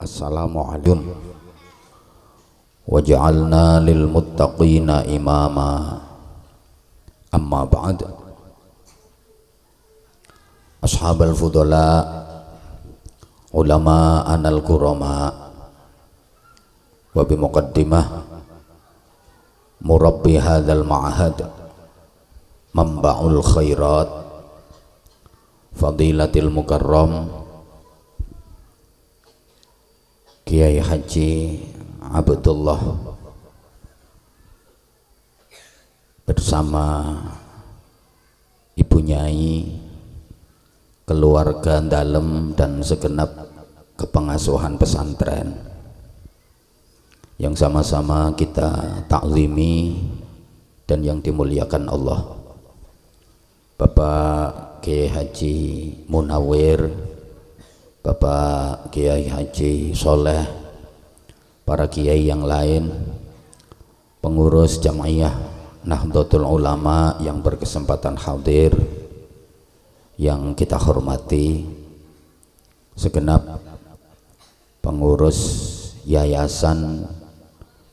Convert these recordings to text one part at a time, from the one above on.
Assalamualaikum waj'alna lil muttaqina imama. Amma ba'd. Ashabal fudala, ulama anal kurama, wa bi muqaddimah murabbi hadzal ma'had Manba'ul khairat Fadilatil Mukarram Kiai Haji Abdullah bersama Ibu Nyai, keluarga dalem dan segenap kepengasuhan pesantren yang sama-sama kita taklimi dan yang dimuliakan Allah. Bapak Kiai Haji Munawir, Bapak Kiai Haji Soleh, para kiai yang lain, pengurus Jam'iyah Nahdlatul Ulama yang berkesempatan hadir, yang kita hormati, segenap pengurus yayasan,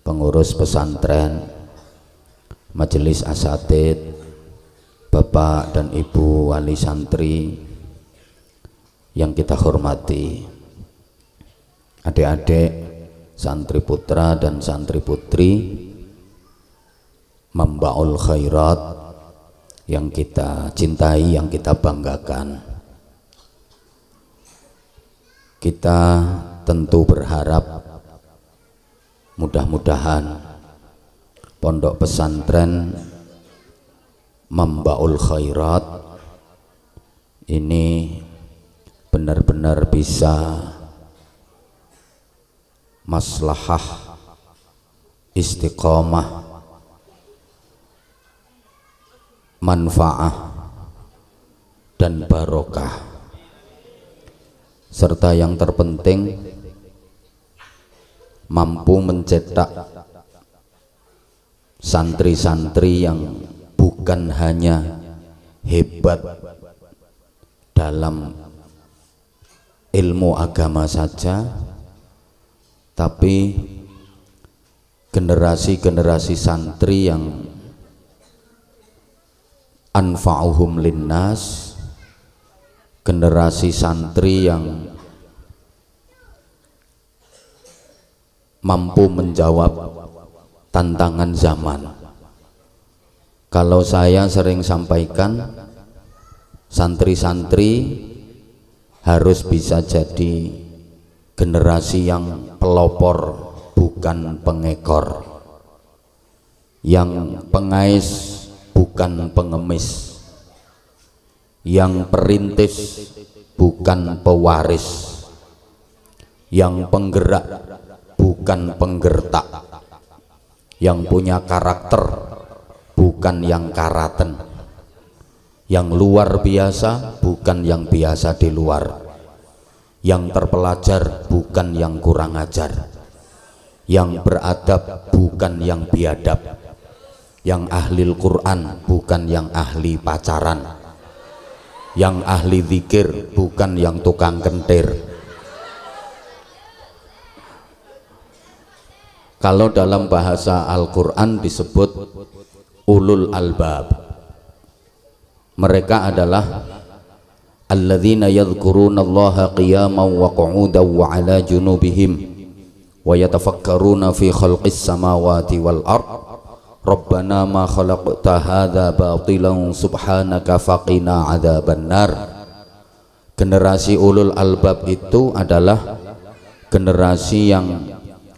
pengurus pesantren, majelis asatid, Bapak dan Ibu wali santri yang kita hormati, adik-adik santri putra dan santri putri Manba'ul khairat yang kita cintai, yang kita banggakan. Kita tentu berharap mudah-mudahan pondok pesantren Manba'ul khairat ini benar-benar bisa maslahah, istiqomah, manfaah dan barokah, serta yang terpenting mampu mencetak santri-santri yang bukan hanya hebat dalam ilmu agama saja, tapi generasi-generasi santri yang anfa'uhum linnas, generasi santri yang mampu menjawab tantangan zaman. Kalau saya sering sampaikan, santri-santri harus bisa jadi generasi yang pelopor bukan pengekor, yang pengais bukan pengemis, yang perintis bukan pewaris, yang penggerak bukan penggertak, yang punya karakter bukan yang karaten, yang luar biasa bukan yang biasa di luar, yang terpelajar bukan yang kurang ajar, yang beradab bukan yang biadab, yang ahli Al-Quran bukan yang ahli pacaran, yang ahli zikir bukan yang tukang kentir. Kalau dalam bahasa Al-Quran disebut ulul albab, mereka adalah alladzina yadhkuruna Allaha qiyaman wa qu'udan wa ala junubihim wa yatafakkaruna fi khalqis samawati wal ard Rabbana ma khalaqta hadza batilan subhanaka faqina adzabannar. Generasi ulul albab itu adalah generasi yang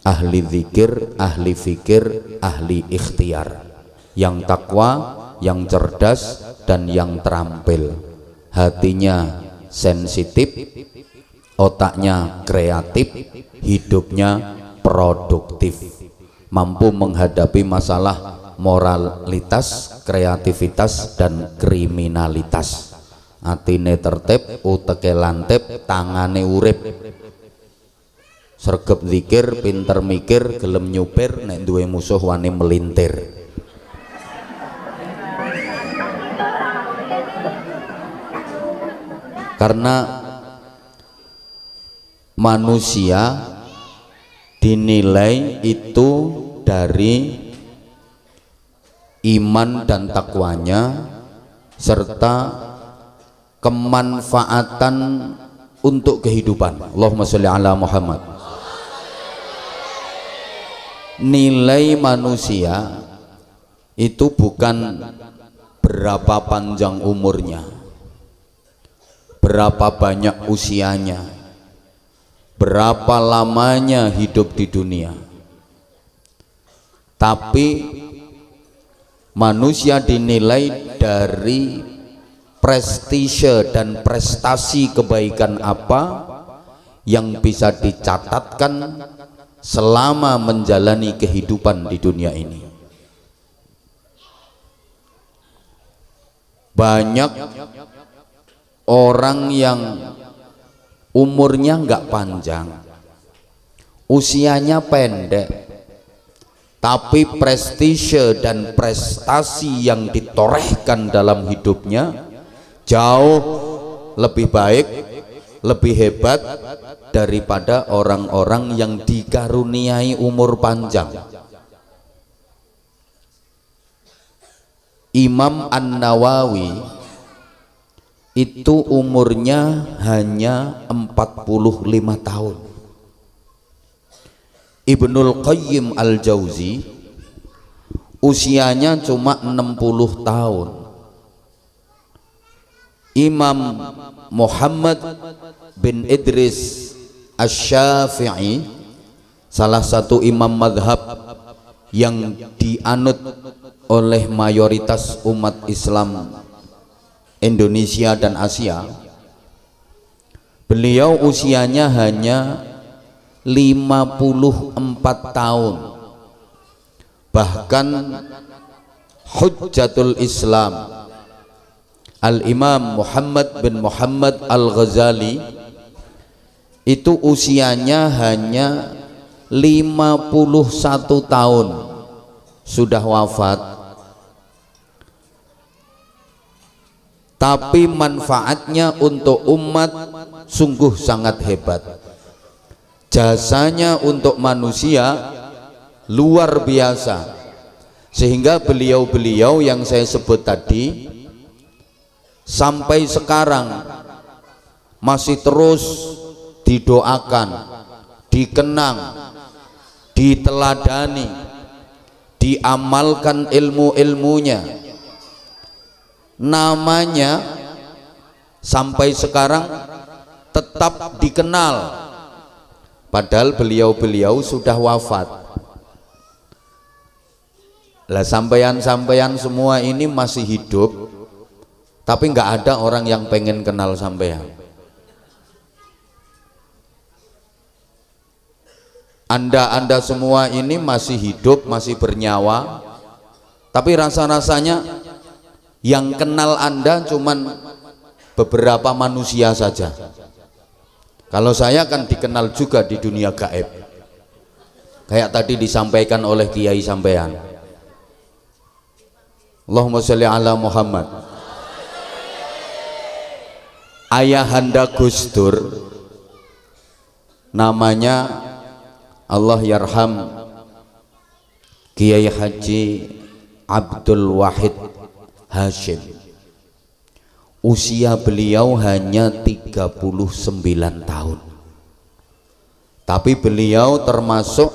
ahli zikir, ahli fikir, ahli ikhtiar, yang takwa, yang cerdas dan yang terampil. Hatinya sensitif, otaknya kreatif, hidupnya produktif, mampu menghadapi masalah moralitas, kreativitas dan kriminalitas. Atine tertib, uteke lantip, tangane urip. Sregep zikir, pinter mikir, gelem nyupir, nek duwe musuh wani melintir. Karena manusia dinilai itu dari iman dan takwanya serta kemanfaatan untuk kehidupan. Allahumma sholli ala Muhammad. Nilai manusia itu bukan berapa panjang umurnya, berapa banyak usianya, berapa lamanya hidup di dunia, tapi manusia dinilai dari prestise dan prestasi kebaikan apa yang bisa dicatatkan selama menjalani kehidupan di dunia ini. Banyak orang yang umurnya nggak panjang, usianya pendek, tapi prestise dan prestasi yang ditorehkan dalam hidupnya jauh lebih baik, lebih hebat daripada orang-orang yang dikaruniai umur panjang. Imam An-Nawawi itu umurnya hanya 45 tahun. Ibnul Qayyim Al-Jauzi usianya cuma 60 tahun. Imam Muhammad bin Idris Asy-Syafi'i, salah satu imam madhab yang dianut oleh mayoritas umat Islam Indonesia dan Asia, beliau usianya hanya 54 tahun. Bahkan Hujjatul Islam Al-Imam Muhammad bin Muhammad Al-Ghazali itu usianya hanya 51 tahun sudah wafat, tapi manfaatnya untuk umat sungguh sangat hebat. Jasanya untuk manusia luar biasa, sehingga beliau-beliau yang saya sebut tadi sampai sekarang masih terus didoakan, dikenang, diteladani, diamalkan ilmu-ilmunya. Namanya sampai sekarang tetap dikenal, padahal beliau-beliau sudah wafat. Lah sampeyan-sampeyan semua ini masih hidup, tapi nggak ada orang yang pengen kenal sampeyan. Anda semua ini masih hidup, masih bernyawa, tapi rasa-rasanya yang kenal Anda cuman beberapa manusia saja. Kalau saya kan dikenal juga di dunia gaib, kayak tadi disampaikan oleh kiai sampean. Allahumma sholli ala Muhammad. Ayahanda Gus Dur namanya Allah yarham Kiai Haji Abdul Wahid Hashim. Usia beliau hanya 39 tahun, tapi beliau termasuk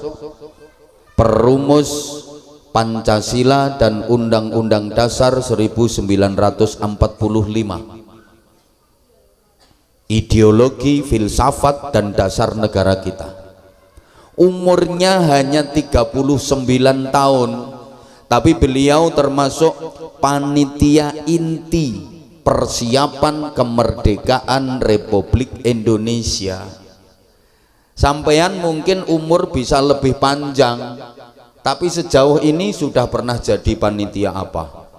perumus Pancasila dan Undang-Undang Dasar 1945, ideologi, filsafat dan dasar negara kita. Umurnya hanya 39 tahun, tapi beliau termasuk panitia inti persiapan kemerdekaan Republik Indonesia. Sampeyan mungkin umur bisa lebih panjang, tapi sejauh ini sudah pernah jadi panitia apa?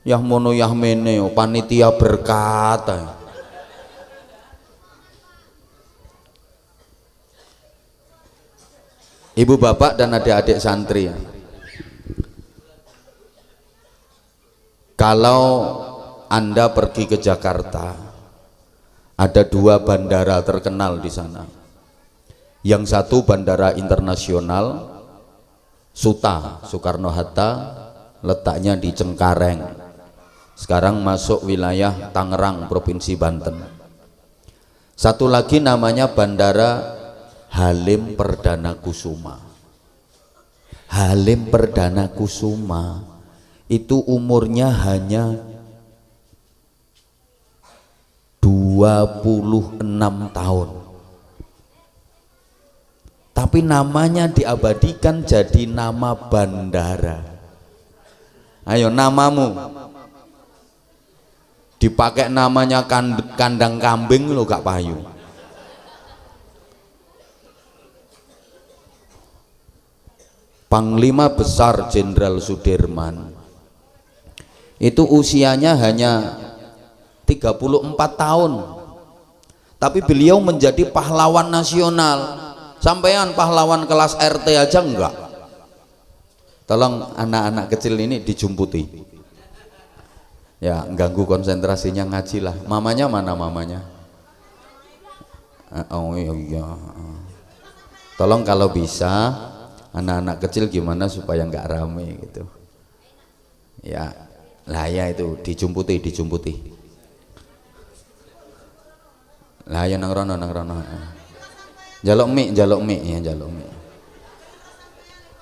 Yah mono yah mene, panitia berkata. Ibu bapak dan adik-adik santri, kalau Anda pergi ke Jakarta, ada dua bandara terkenal di sana. yang satu bandara internasional Suta Soekarno-Hatta, letaknya di Cengkareng, sekarang masuk wilayah Tangerang, Provinsi Banten. Satu lagi namanya Bandara Halim Perdana Kusuma. Halim Perdana Kusuma itu umurnya hanya 26 tahun, tapi namanya diabadikan jadi nama bandara. Ayo, namamu dipakai namanya kandang kambing lo gak payu. Panglima Besar Jenderal Sudirman itu usianya hanya 34 tahun, tapi beliau menjadi pahlawan nasional. Sampean pahlawan kelas RT aja enggak. Tolong anak-anak kecil ini dijumputi ya, ganggu konsentrasinya ngaji lah. Mamanya mana mamanya? Oh iya, tolong kalau bisa anak-anak kecil gimana supaya nggak rame gitu ya. Lah ya itu dijumputi lah ya, nang rono jaluk mie ya, jaluk mie.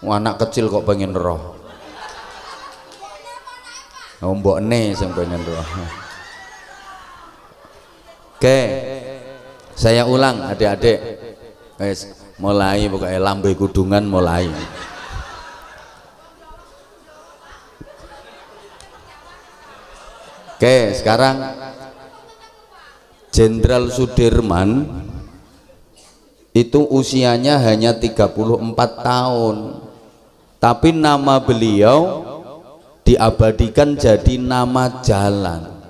Anak kecil kok pengen roh, mbokne sing pengen roh. Oke, saya ulang adik-adik, mulai pokoknya lambe kudungan mulai. Oke, sekarang Jenderal Sudirman itu usianya hanya 34 tahun, tapi nama beliau diabadikan jadi nama jalan.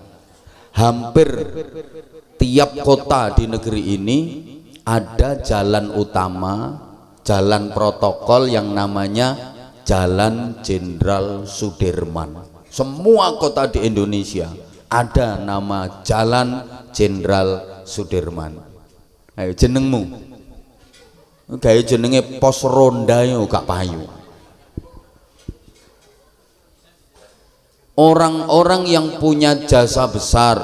Hampir tiap kota di negeri ini ada jalan utama, jalan protokol yang namanya Jalan Jenderal Sudirman. Semua kota di Indonesia ada nama Jalan Jenderal Sudirman. Ayo jenengmu gaya jenenge pos ronda yo gak payu. Orang-orang yang punya jasa besar,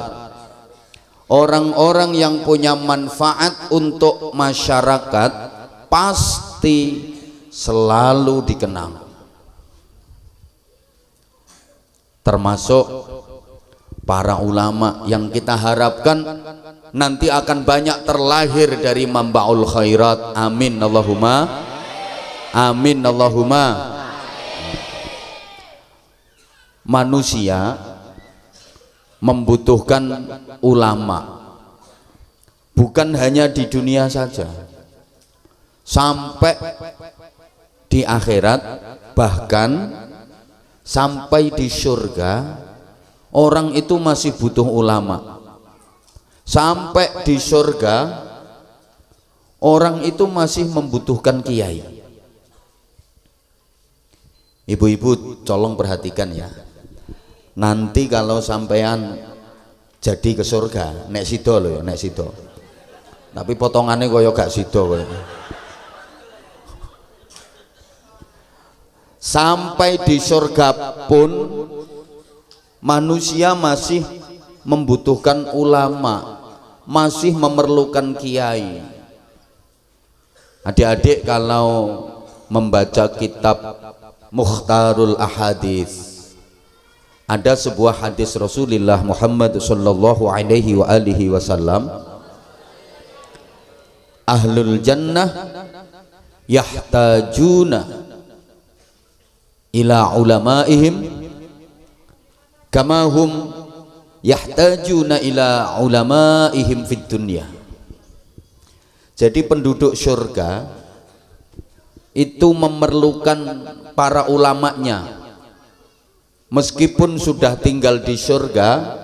orang-orang yang punya manfaat untuk masyarakat pasti selalu dikenang. Termasuk para ulama yang kita harapkan nanti akan banyak terlahir dari mambaul khairat. Amin Allahumma amin Allahumma. Manusia membutuhkan ulama bukan hanya di dunia saja, sampai di akhirat, bahkan sampai di surga orang itu masih butuh ulama. Sampai di surga orang itu masih membutuhkan kiai. Ibu-ibu tolong perhatikan ya, nanti kalau sampean jadi ke surga, nek sido loh ya, nek sido, tapi potongannya koyo gak sido koyo. Sampai di surga pun manusia masih membutuhkan ulama, masih memerlukan kiai. Adik-adik kalau membaca kitab Mukhtarul Ahadits, ada sebuah hadis Rasulullah Muhammad sallallahu alaihi wa alihi wasallam, ahlul jannah yahtajuna ila ulamaihim kama hum yahtajuna ila ulamaihim fid dunya. Jadi penduduk surga itu memerlukan para ulamanya. Meskipun sudah tinggal di surga,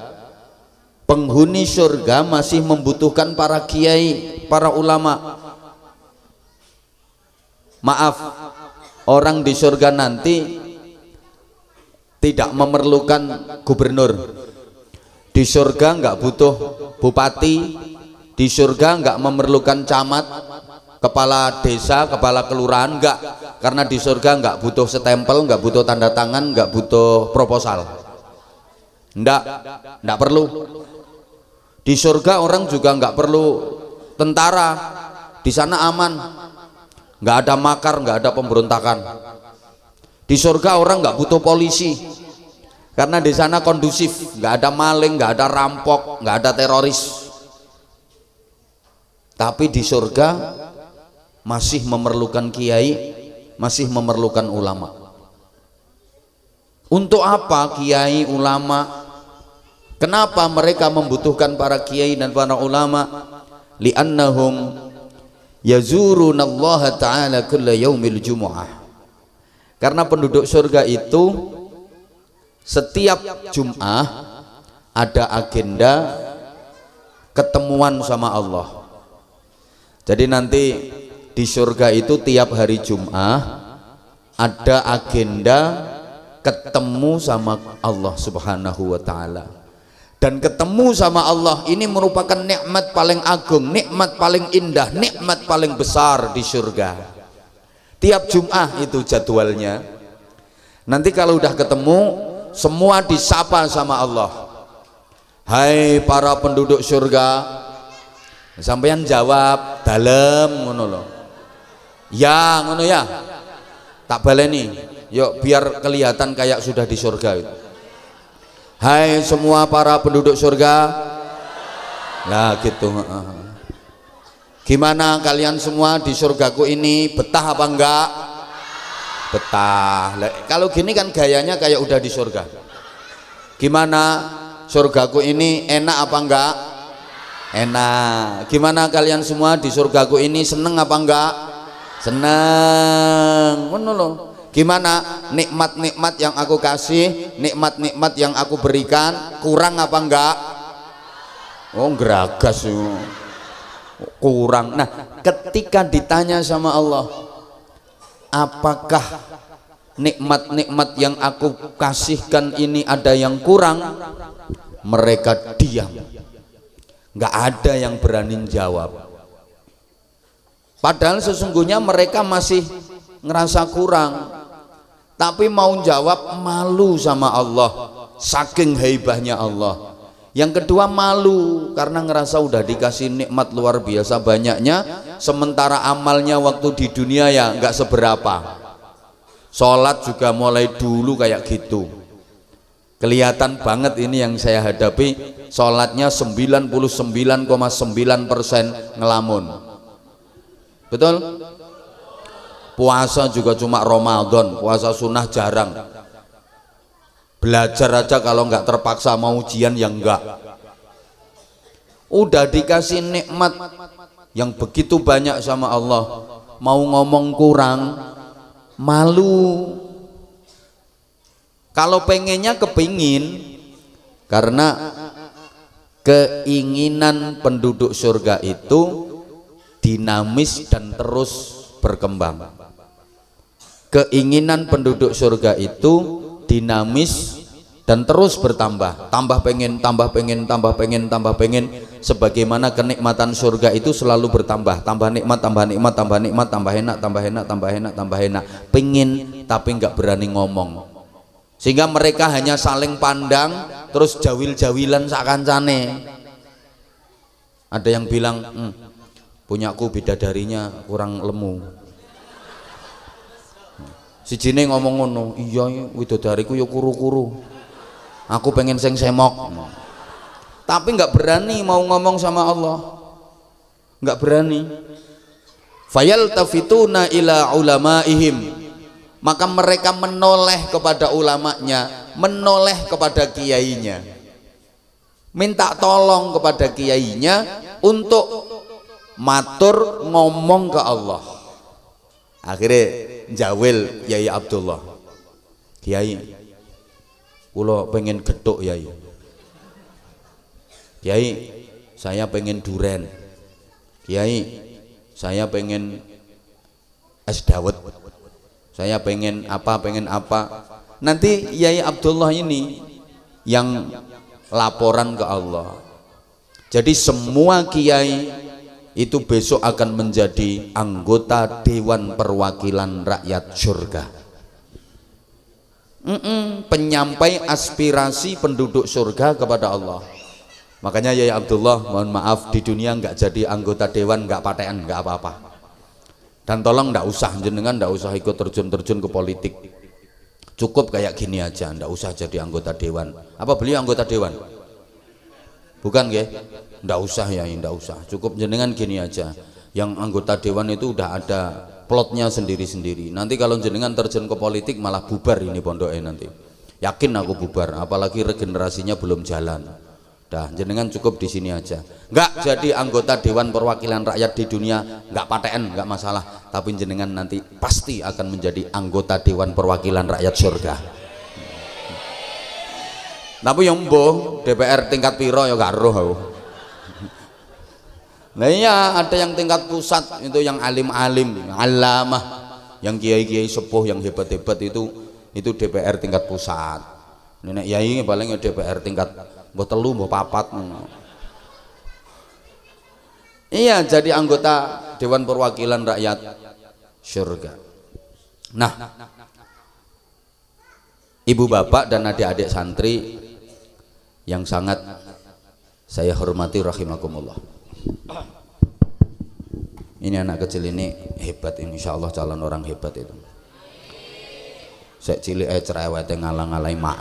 penghuni surga masih membutuhkan para kiai, para ulama. Maaf, orang di surga nanti tidak memerlukan gubernur. Di surga nggak butuh bupati, di surga nggak memerlukan camat. kepala desa, kepala kelurahan, enggak. Karena di surga enggak butuh stempel, enggak butuh tanda tangan, enggak butuh proposal. Enggak perlu. Di surga orang juga enggak perlu tentara. Di sana aman. Enggak ada makar, enggak ada pemberontakan. Di surga orang enggak butuh polisi. Karena di sana kondusif, enggak ada maling, enggak ada rampok, enggak ada teroris. Tapi di surga masih memerlukan kiai, masih memerlukan ulama. Untuk apa kiai, ulama? Kenapa mereka membutuhkan para kiai dan para ulama? Li'annahum yazurunallaha ta'ala kulla yaumil jumu'ah. Karena penduduk surga itu setiap Jum'ah ada agenda ketemuan sama Allah. Jadi nanti di surga itu tiap hari Jum'ah ada agenda ketemu sama Allah Subhanahu wa ta'ala. Dan ketemu sama Allah ini merupakan nikmat paling agung, nikmat paling indah, nikmat paling besar di surga. Tiap Jum'ah itu jadwalnya. Nanti kalau udah ketemu semua disapa sama Allah. Hai para penduduk surga, sampeyan jawab dalem ngono lho. Ya ngono ya. Tak baleni. Yuk biar kelihatan kayak sudah di surga itu. Hai semua para penduduk surga. Nah gitu. Gimana kalian semua di surgaku ini, betah apa enggak? Betah. Kalau gini kan gayanya kayak udah di surga. Gimana surgaku ini, enak apa enggak? Enak. Gimana kalian semua di surgaku ini, seneng apa enggak? Seneng. Ngono lho. Gimana nikmat-nikmat yang aku kasih, nikmat-nikmat yang aku berikan, kurang apa enggak? Oh geragas kurang. Nah ketika ditanya sama Allah, apakah nikmat-nikmat yang aku kasihkan ini ada yang kurang? Mereka diam, nggak ada yang berani jawab. Padahal sesungguhnya mereka masih ngerasa kurang, tapi mau jawab malu sama Allah, saking haibahnya Allah. Yang kedua malu karena ngerasa udah dikasih nikmat luar biasa banyaknya, sementara amalnya waktu di dunia ya nggak seberapa. Sholat juga mulai dulu kayak gitu. Kelihatan banget ini yang saya hadapi, sholatnya 99,9% ngelamun. Betul? Puasa juga cuma Ramadan, puasa sunnah jarang. Belajar aja kalau nggak terpaksa mau ujian ya enggak. Udah dikasih nikmat yang begitu banyak sama Allah, mau ngomong kurang, malu. Kalau pengennya kepingin, karena keinginan penduduk surga itu dinamis dan terus berkembang. Keinginan penduduk surga itu dinamis dan terus bertambah, tambah pengen, tambah pengen, tambah pengen, tambah pengen. Sebagaimana kenikmatan surga itu selalu bertambah, tambah nikmat, tambah nikmat, tambah nikmat, tambah enak, tambah enak, tambah enak, tambah enak. Pengen tapi nggak berani ngomong, sehingga mereka hanya saling pandang terus jawil-jawilan sakancane. Ada yang bilang punyaku bidadarinya kurang lemu. Si jine ngomong ngono, iya widodariku ya kuru-kuru, aku pengen sing semok. Tapi nggak berani mau ngomong sama Allah, nggak berani. Fayaltafituna ila ulamaihim, maka mereka menoleh kepada ulamanya, menoleh kepada kiainya, minta tolong kepada kiainya untuk matur ngomong ke Allah. Akhirnya jawil Yai Abdullah, Kiai kula pengen gethuk Yai. Kiai saya pengen duren. Kiai saya pengen es dawet. Saya pengen apa, pengen apa. Nanti Yai Abdullah ini yang laporan ke Allah. Jadi semua kiai itu besok akan menjadi anggota Dewan Perwakilan Rakyat Surga. Penyampai aspirasi penduduk surga kepada Allah. Makanya Yai Abdullah, mohon maaf, di dunia nggak jadi anggota dewan, nggak patean, nggak apa-apa. Dan tolong nggak usah, jenengan nggak usah ikut terjun-terjun ke politik. Cukup kayak gini aja, nggak usah jadi anggota dewan. Apa beliau anggota dewan? Bukan ya? Nggak usah ya, nggak usah. Cukup jenengan gini aja. Yang anggota dewan itu udah ada plotnya sendiri-sendiri. Nanti kalau jenengan terjun ke politik malah bubar ini pondoknya nanti. Yakin aku bubar, apalagi regenerasinya belum jalan. Dah, jenengan cukup di sini aja. Nggak jadi anggota Dewan Perwakilan Rakyat di dunia, nggak paten, nggak masalah. Tapi jenengan nanti pasti akan menjadi anggota Dewan Perwakilan Rakyat surga. Tapi yang mbuh DPR tingkat piro ya gak roh aku. Nah iya, ada yang tingkat pusat itu yang alim-alim, alamah, yang kiai-kiai sepuh yang hebat-hebat itu DPR tingkat pusat. Nenek yai paling DPR tingkat mbah telu mbah papat. Iya, jadi anggota Dewan Perwakilan Rakyat surga. Nah, ibu bapak dan adik-adik santri yang sangat saya hormati rahimakumullah. Ini anak kecil ini hebat, insya Allah calon orang hebat itu. Saya cilik cerewet ngalang-ngalai mak.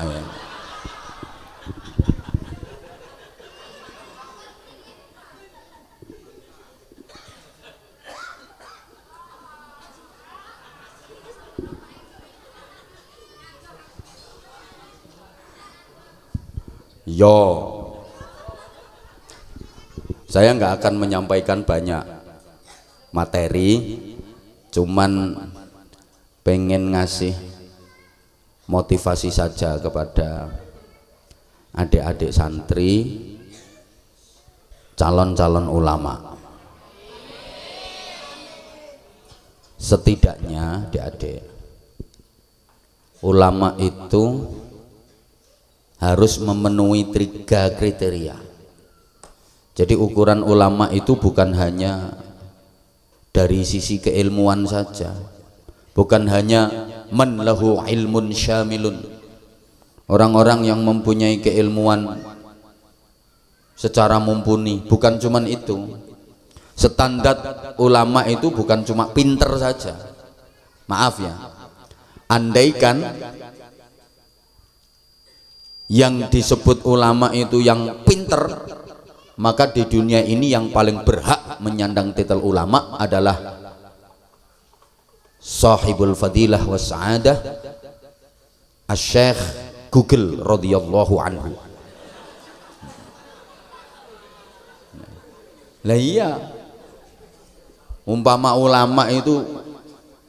Yo, saya nggak akan menyampaikan banyak materi, cuman pengen ngasih motivasi saja kepada adik-adik santri, calon-calon ulama. Setidaknya adik-adik, ulama itu harus memenuhi 3 kriteria. Jadi ukuran ulama itu bukan hanya dari sisi keilmuan saja, bukan hanya man lahu ilmun syamilun, orang-orang yang mempunyai keilmuan secara mumpuni, bukan cuman itu. Standar ulama itu bukan cuma pinter saja. Maaf ya, andaikan yang disebut ulama itu yang pinter, maka di dunia ini yang paling berhak menyandang titel ulama adalah sahibul fadilah was sa'adah Asy-Syaikh Google radhiyallahu anhu. Lah iya, umpama ulama itu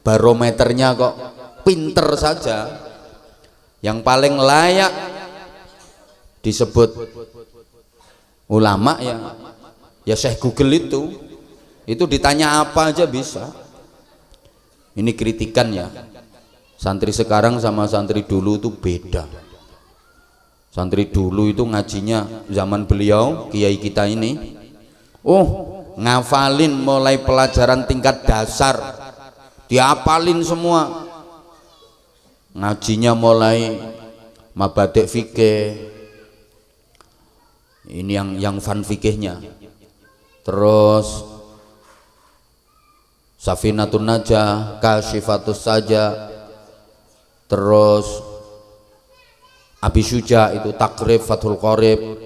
barometernya kok pinter saja, yang paling layak disebut ulama ya Syekh Google itu ditanya apa aja bisa. Ini kritikan ya, santri sekarang sama santri dulu itu beda. Santri dulu itu ngajinya zaman beliau kiai kita ini, ngafalin mulai pelajaran tingkat dasar diapalin semua, ngajinya mulai mabadi' fikih, ini yang fan fikihnya, terus Safinatun Najah, Kasyifatus Saja, terus Abi Syuja itu Takrib, Fathul Qorib,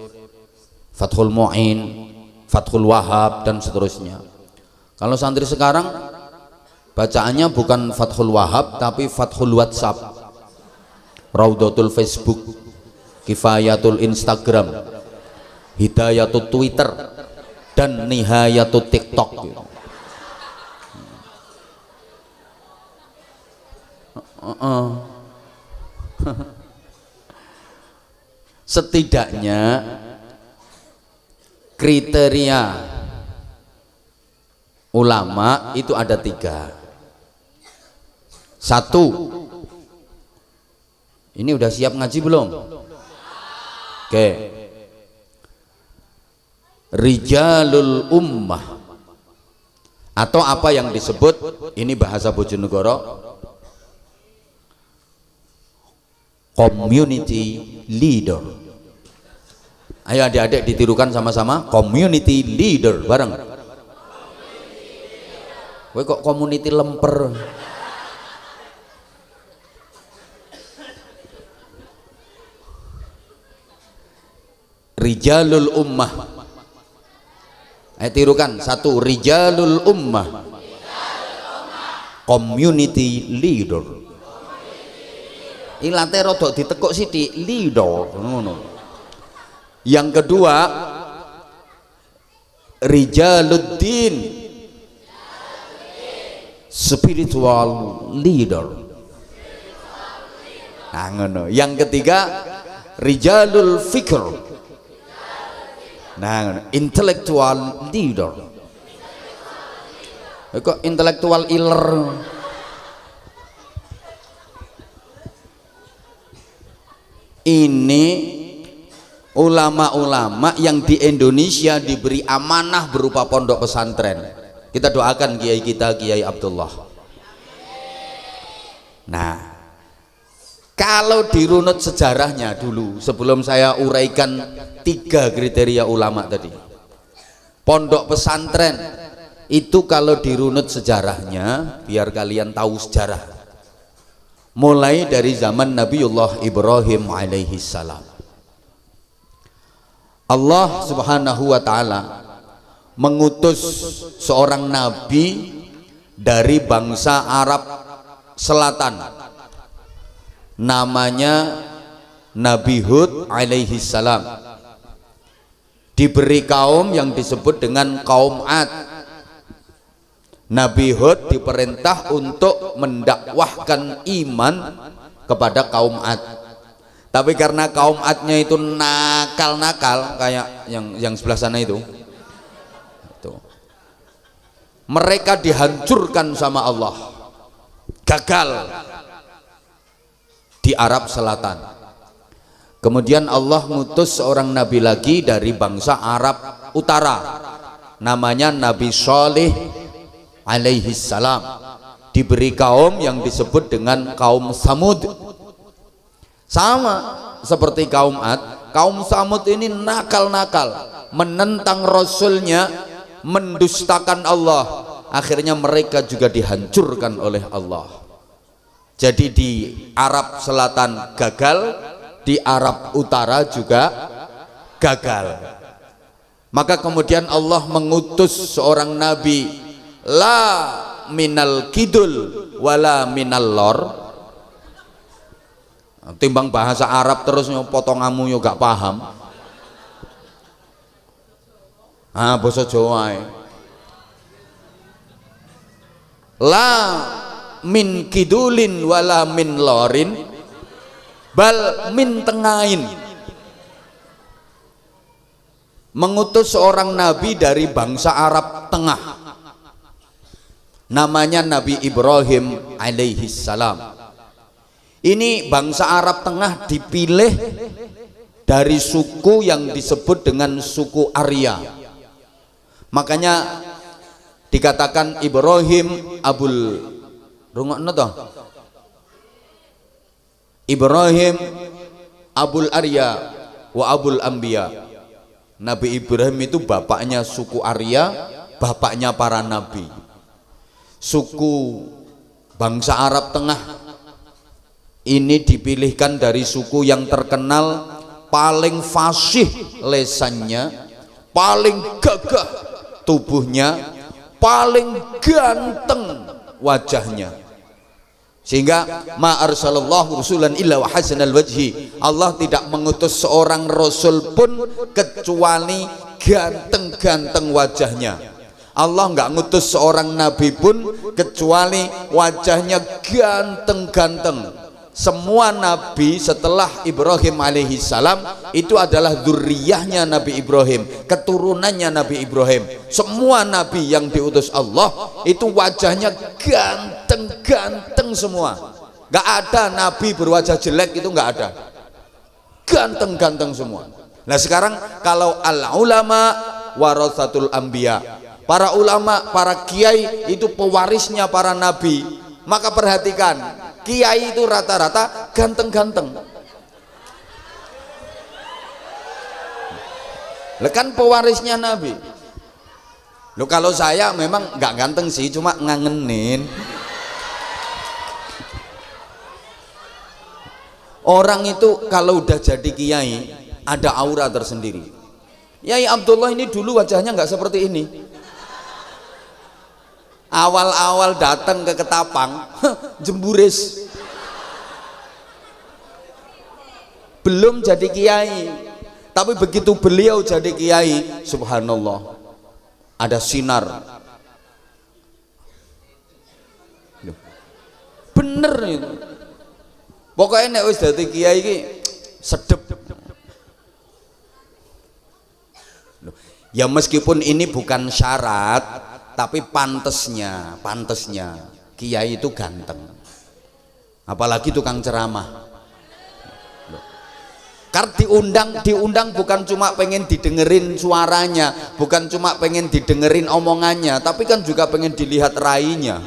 Fathul Mu'in, Fathul Wahab, dan seterusnya. Kalau santri sekarang bacaannya bukan Fathul Wahab tapi Fathul WhatsApp, Raudatul Facebook, Kifayatul Instagram, Hidayatul Twitter, dan Nihayatul TikTok gitu. Setidaknya kriteria ulama itu ada 3. 1, ini udah siap ngaji belum? Oke. Rijalul ummah atau apa yang disebut ini bahasa Bojonegoro community leader. Ayo adik-adik ditirukan sama-sama, community leader bareng. Kowe kok community lemper? Rijalul ummah. Ayo tirukan, satu, rijalul ummah, community leader. Ilate rodok ditekuk sithik, leader ngono. Yang kedua, rijaluddin, spiritual leader. Nah ngono. Yang ketiga, rijalul fikr. Nah, intellectual leader. Kok intellectual iler? Ini ulama-ulama yang di Indonesia diberi amanah berupa pondok pesantren. Kita doakan kiai kita, Kiai Abdullah. Nah, kalau dirunut sejarahnya dulu, sebelum saya uraikan 3 kriteria ulama tadi, pondok pesantren itu kalau dirunut sejarahnya, biar kalian tahu sejarah, mulai dari zaman Nabiullah Ibrahim alaihi salam. Allah subhanahu wa ta'ala mengutus seorang nabi dari bangsa Arab Selatan, namanya Nabi Hud alaihi salam, diberi kaum yang disebut dengan kaum Ad. Nabi Hud diperintah untuk mendakwahkan iman kepada kaum Ad, tapi karena kaum Adnya itu nakal-nakal kayak yang sebelah sana itu, mereka dihancurkan sama Allah, gagal di Arab Selatan. Kemudian Allah ngutus seorang nabi lagi dari bangsa Arab Utara, namanya Nabi Shalih alaihi salam, diberi kaum yang disebut dengan kaum Samud. Sama seperti kaum Ad, kaum Samud ini nakal-nakal, menentang Rasulnya, mendustakan Allah. Akhirnya mereka juga dihancurkan oleh Allah. Jadi di Arab Selatan gagal, di Arab Utara juga gagal. Maka kemudian Allah mengutus seorang nabi, la minal kidul wala minal lor. Timbang bahasa Arab terus potonganmu yo gak paham. Bahasa Jawa la min kidulin wala min lorin bal min tengahin. Mengutus seorang nabi dari bangsa Arab Tengah, namanya Nabi Ibrahim alaihi salam. Ini bangsa Arab Tengah dipilih dari suku yang disebut dengan suku Arya. Makanya dikatakan Ibrahim Abul Rungokno toh, Ibrahim Abul Arya wa Abul Anbiya. Nabi Ibrahim itu bapaknya suku Arya, bapaknya para nabi. Suku bangsa Arab Tengah ini dipilihkan dari suku yang terkenal paling fasih lesannya, paling gagah tubuhnya, paling ganteng wajahnya, sehingga ma arsalallahu rusulan illa wa hasanal wajhi. Allah tidak mengutus seorang rasul pun kecuali ganteng-ganteng wajahnya. Allah nggak ngutus seorang nabi pun kecuali wajahnya ganteng-ganteng. Semua nabi setelah Ibrahim alaihi salam itu adalah dzurriyyahnya Nabi Ibrahim, keturunannya Nabi Ibrahim. Semua nabi yang diutus Allah itu wajahnya ganteng-ganteng semua. Gak ada nabi berwajah jelek, itu gak ada. Ganteng-ganteng semua. Nah sekarang kalau al ulama waratsatul anbiya, para ulama, para kiai itu pewarisnya para nabi. Maka perhatikan, kiai itu rata-rata ganteng-ganteng. Kan pewarisnya nabi. Loh, kalau saya memang nggak ganteng sih, cuma ngangenin. Orang itu kalau udah jadi kiai ada aura tersendiri. Yai Abdullah ini dulu wajahnya nggak seperti ini. Awal-awal datang ke Ketapang, jemburis. Belum jadi kiai, tapi begitu beliau jadi kiai, subhanallah, ada sinar. Bener itu. Pokoknya nek wis dadi kiai iki sedep. Ya meskipun ini bukan syarat, tapi pantesnya kiai itu ganteng. Apalagi tukang ceramah. Karena diundang bukan cuma pengen didengerin suaranya, bukan cuma pengen didengerin omongannya, tapi kan juga pengen dilihat rainya.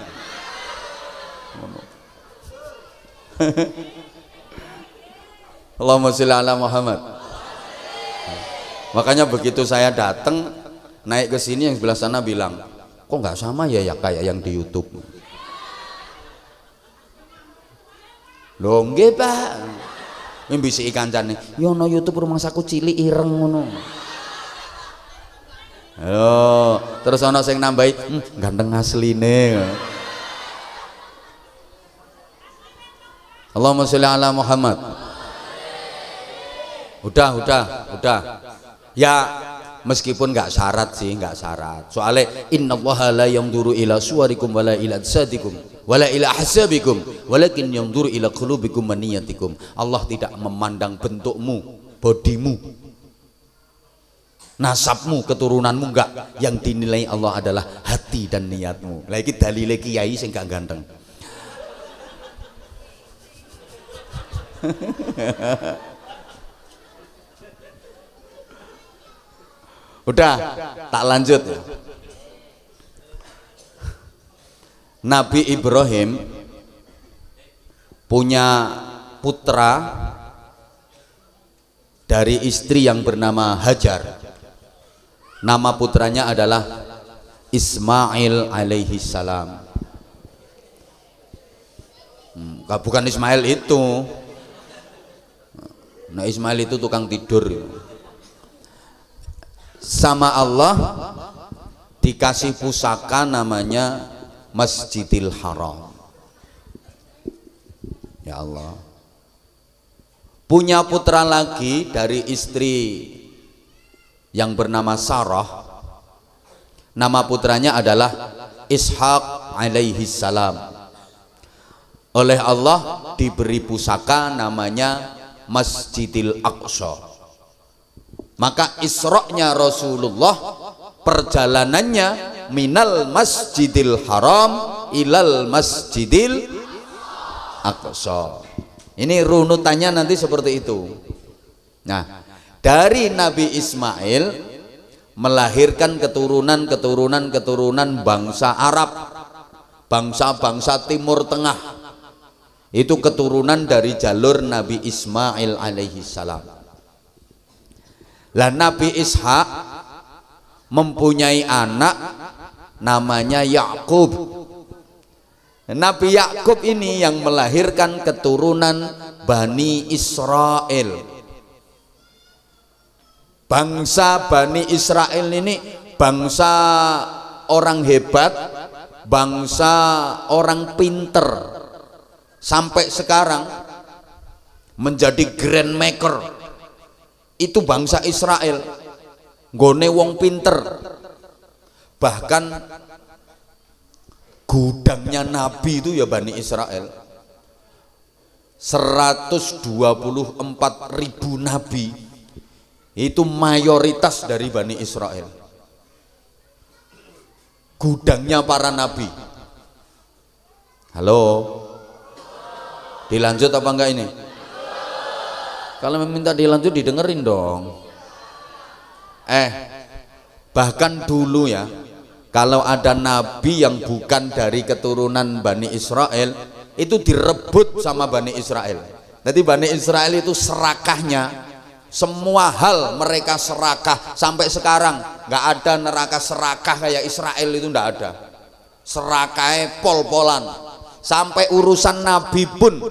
Allahumma sholli ala Muhammad. Makanya begitu saya datang naik ke sini, yang sebelah sana bilang, kok nggak sama ya kayak yang di YouTube. Loh nggih Pak, ini bisa kancane, yo no YouTube rumah saku cilik ireng ngono. Yo, terus ono sing nambahi, ganteng asline. Allahumma sholli ala Muhammad. Udah. Ya meskipun nggak syarat sih, nggak syarat. Soalnya innallaha la yanzuru ila suwarikum wala ila ajsadikum wala ila ahsabikum walakin yanzuru ila qulubikum wa niyatikum. Allah tidak memandang bentukmu, bodimu, nasabmu, keturunanmu, enggak. Yang dinilai Allah adalah hati dan niatmu. Lah iki dalile kiai sing gak ganteng. Udah, tak lanjut ya. Nabi Ibrahim punya putra dari istri yang bernama Hajar. Nama putranya adalah Ismail alaihi salam. Bukan Ismail itu. Nah, Ismail itu tukang tidur. Sama Allah dikasih pusaka namanya Masjidil Haram. Ya Allah. Punya putra lagi dari istri yang bernama Sarah. Nama putranya adalah Ishak alaihi salam. Oleh Allah diberi pusaka namanya Masjidil Aqsa. Maka Isra-nya Rasulullah, perjalanannya minal Masjidil Haram ilal Masjidil Aqsa. Ini runutannya nanti seperti itu. Nah, dari Nabi Ismail melahirkan keturunan bangsa Arab, bangsa-bangsa Timur Tengah. Itu keturunan dari jalur Nabi Ismail alaihi salam. Lah Nabi Ishak mempunyai anak namanya Yakub. Nabi Yakub ini yang melahirkan keturunan Bani Israel. Bangsa Bani Israel ini bangsa orang hebat, bangsa orang pinter. Sampai sekarang menjadi grand maker. Itu bangsa Israel, nggone wong pinter. Bahkan gudangnya Nabi itu ya Bani Israel. 124.000 Nabi itu mayoritas dari Bani Israel. Gudangnya para Nabi. Halo, dilanjut apa enggak ini? Kalau meminta dilanjut didengerin dong. Bahkan dulu ya, kalau ada nabi yang bukan dari keturunan Bani Israel itu direbut sama Bani Israel. Jadi Bani Israel itu serakahnya, semua hal mereka serakah. Sampai sekarang nggak ada neraka serakah kayak Israel, itu nggak ada. Serakahnya pol-polan. Sampai urusan nabi pun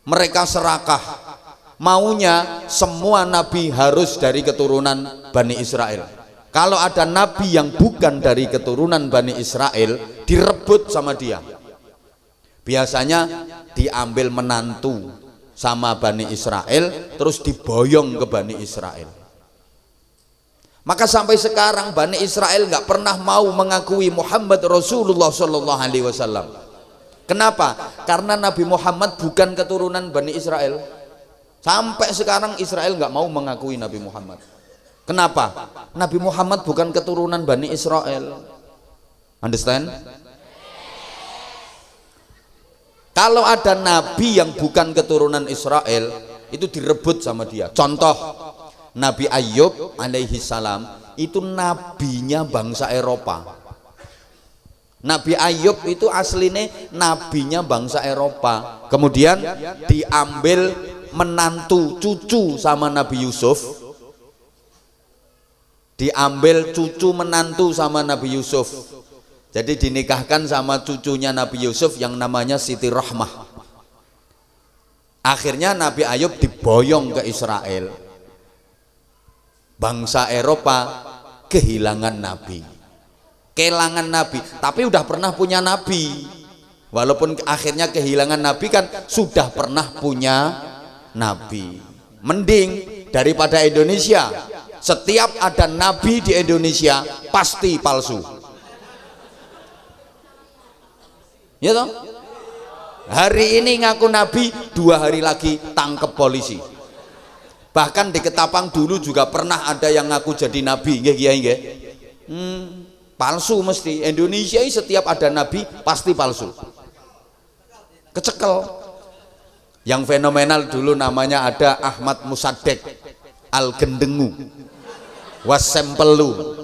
mereka serakah. Maunya semua nabi harus dari keturunan Bani Israel. Kalau ada nabi yang bukan dari keturunan Bani Israel, direbut sama dia. Biasanya diambil menantu sama Bani Israel, terus diboyong ke Bani Israel. Maka sampai sekarang Bani Israel nggak pernah mau mengakui Muhammad Rasulullah Shallallahu Alaihi Wasallam. Kenapa? Karena Nabi Muhammad bukan keturunan Bani Israel. Sampai sekarang Israel nggak mau mengakui Nabi Muhammad. Kenapa? Nabi Muhammad bukan keturunan Bani Israel. Understand? Kalau ada nabi yang bukan keturunan Israel, itu direbut sama dia. Contoh, Nabi Ayub alaihi salam itu nabinya bangsa Eropa. Nabi Ayub itu aslinya nabinya bangsa Eropa. Kemudian diambil menantu cucu sama Nabi Yusuf. Diambil cucu menantu sama Nabi Yusuf. Jadi dinikahkan sama cucunya Nabi Yusuf yang namanya Siti Rahmah. Akhirnya Nabi Ayub diboyong ke Israel. Bangsa Eropa kehilangan nabi. Kehilangan nabi, tapi udah pernah punya nabi. Walaupun akhirnya kehilangan nabi, kan sudah pernah punya nabi. Mending daripada Indonesia. Setiap ada nabi di Indonesia pasti palsu. Ya toh? Hari ini ngaku nabi, 2 hari lagi tangkep polisi. Bahkan di Ketapang dulu juga pernah ada yang ngaku jadi nabi, nggih kiai nggih. Palsu mesti. Indonesia ini setiap ada nabi pasti palsu. Kecekel. Yang fenomenal dulu namanya ada Ahmad Musaddiq Al-Gendengu Wasempelu,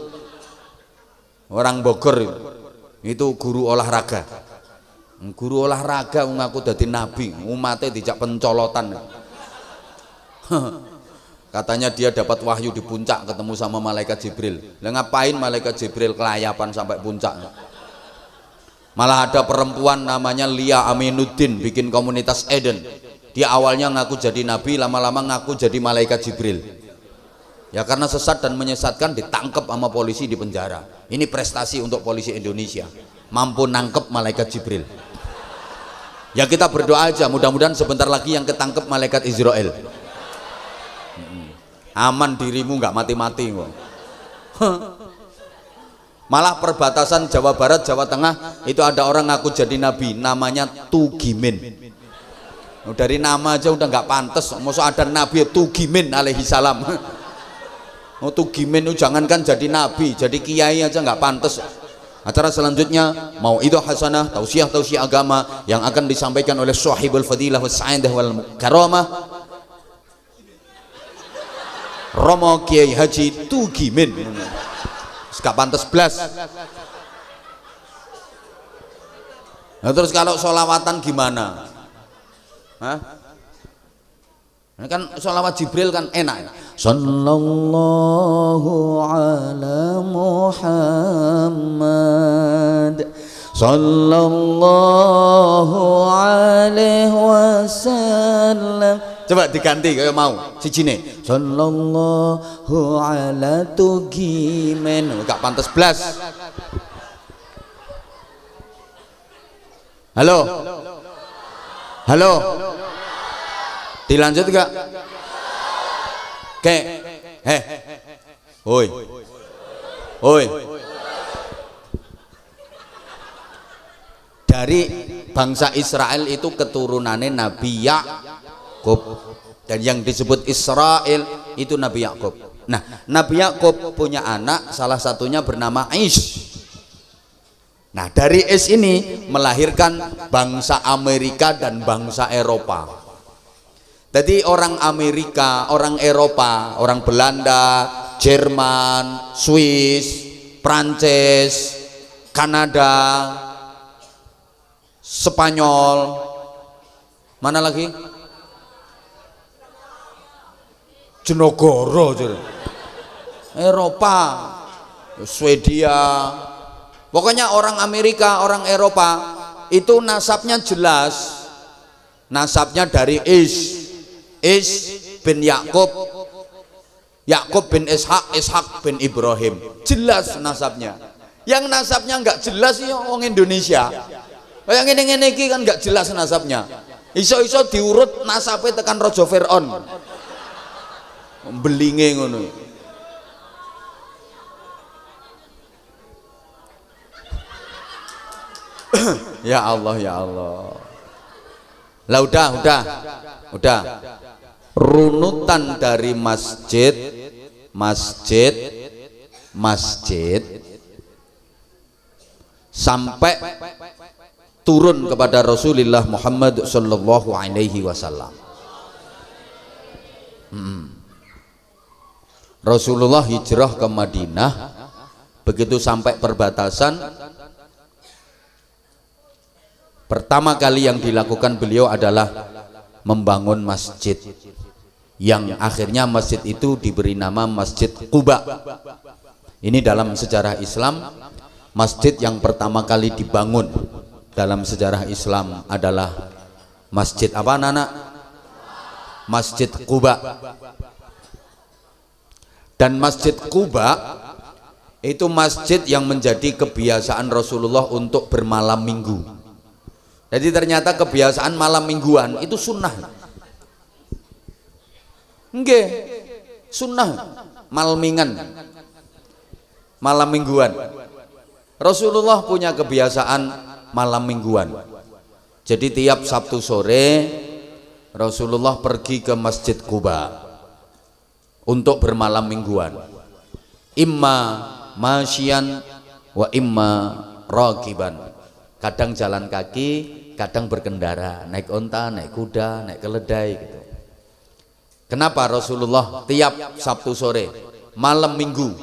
orang Bogor itu guru olahraga. Guru olahraga ngaku dadi nabi, umatnya dijak pencolotan. Katanya dia dapat wahyu di puncak ketemu sama malaikat Jibril. Lah ngapain malaikat Jibril kelayapan sampai puncak? Malah ada perempuan namanya Lia Aminuddin bikin komunitas Eden. Dia awalnya ngaku jadi nabi, lama-lama ngaku jadi malaikat Jibril. Ya karena sesat dan menyesatkan ditangkap sama polisi di penjara. Ini prestasi untuk polisi Indonesia, mampu nangkep malaikat Jibril. Ya kita berdoa aja, mudah-mudahan sebentar lagi yang ketangkep malaikat Israel. Aman dirimu, nggak mati-mati kok. Malah perbatasan Jawa Barat, Jawa Tengah itu ada orang ngaku jadi nabi, namanya Tugimin. Dari nama aja udah nggak pantas, maksud ada nabi Tugimin alaihi salam. Tugimin itu jangankan jadi nabi, jadi kiai aja nggak pantas. Acara selanjutnya mau itu hasanah tausiah agama yang akan disampaikan oleh Sahibul Fadilah was Sa'idah wal Karamah Romo Kiai Haji Tugimin. Gak pantas blas. Nah, terus kalau sholawatan gimana? Hah? Nah, kan sholawat Jibril kan enak. Sallallahu ala Muhammad sallallahu alaihi wasallam. Coba diganti kayak mau sijine. Sallallahu ala Tugimen. Gak pantas blas. Halo. Halo. Dilanjut gak? Oke. Oi. Oi. Dari bangsa Israel itu keturunannya Nabi Yakub, dan yang disebut Israel itu Nabi Yakub. Nah, Nabi Yakub punya anak, salah satunya bernama Is. Nah, dari Is ini melahirkan bangsa Amerika dan bangsa Eropa. Jadi orang Amerika, orang Eropa, orang Belanda, Jerman, Swiss, Prancis, Kanada, Spanyol, mana lagi? Jenogoro, Eropa, Swedia, pokoknya orang Amerika, orang Eropa itu nasabnya jelas, nasabnya dari Is bin Yakub, Yakub bin Ishak, Ishak bin Ibrahim, jelas nasabnya. Yang nasabnya nggak jelas ya orang Indonesia, yang ini kan nggak jelas nasabnya, iso-iso diurut nasabnya tekan Raja Fir'aun, belinge ngono. Ya Allah, ya Allah. Lah udah. Runutan dari masjid sampai turun kepada Rasulullah Muhammad sallallahu alaihi wasallam. Rasulullah hijrah ke Madinah, begitu sampai perbatasan, pertama kali yang dilakukan beliau adalah membangun masjid, yang akhirnya masjid itu diberi nama Masjid Quba. Ini dalam sejarah Islam, masjid yang pertama kali dibangun dalam sejarah Islam adalah masjid apa, anak-anak? Masjid Quba. Dan Masjid Quba itu masjid yang menjadi kebiasaan Rasulullah untuk bermalam minggu. Jadi ternyata kebiasaan malam mingguan itu sunnah. Nggih, sunnah malmingan, malam mingguan. Rasulullah punya kebiasaan malam mingguan. Jadi tiap Sabtu sore Rasulullah pergi ke Masjid Quba untuk bermalam mingguan. Imma masyian wa imma raqiban. Kadang jalan kaki, kadang berkendara, naik onta, naik kuda, naik keledai gitu. Kenapa Rasulullah tiap Sabtu sore, malam minggu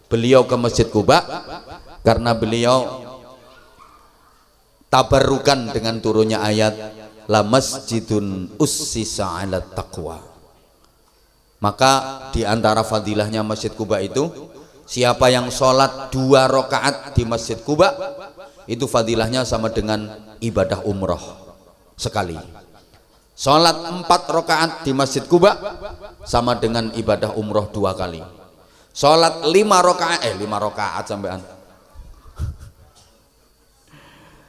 beliau ke Masjid Quba? Karena beliau tabarrukan dengan turunnya ayat la masjidun ussisa 'ala taqwa. Maka di antara fadilahnya Masjid Quba itu, siapa yang sholat 2 rakaat di Masjid Quba itu fadilahnya sama dengan ibadah umroh sekali. Sholat 4 rakaat di Masjid Quba sama dengan ibadah umroh 2 kali. Sholat 5 rakaat sampean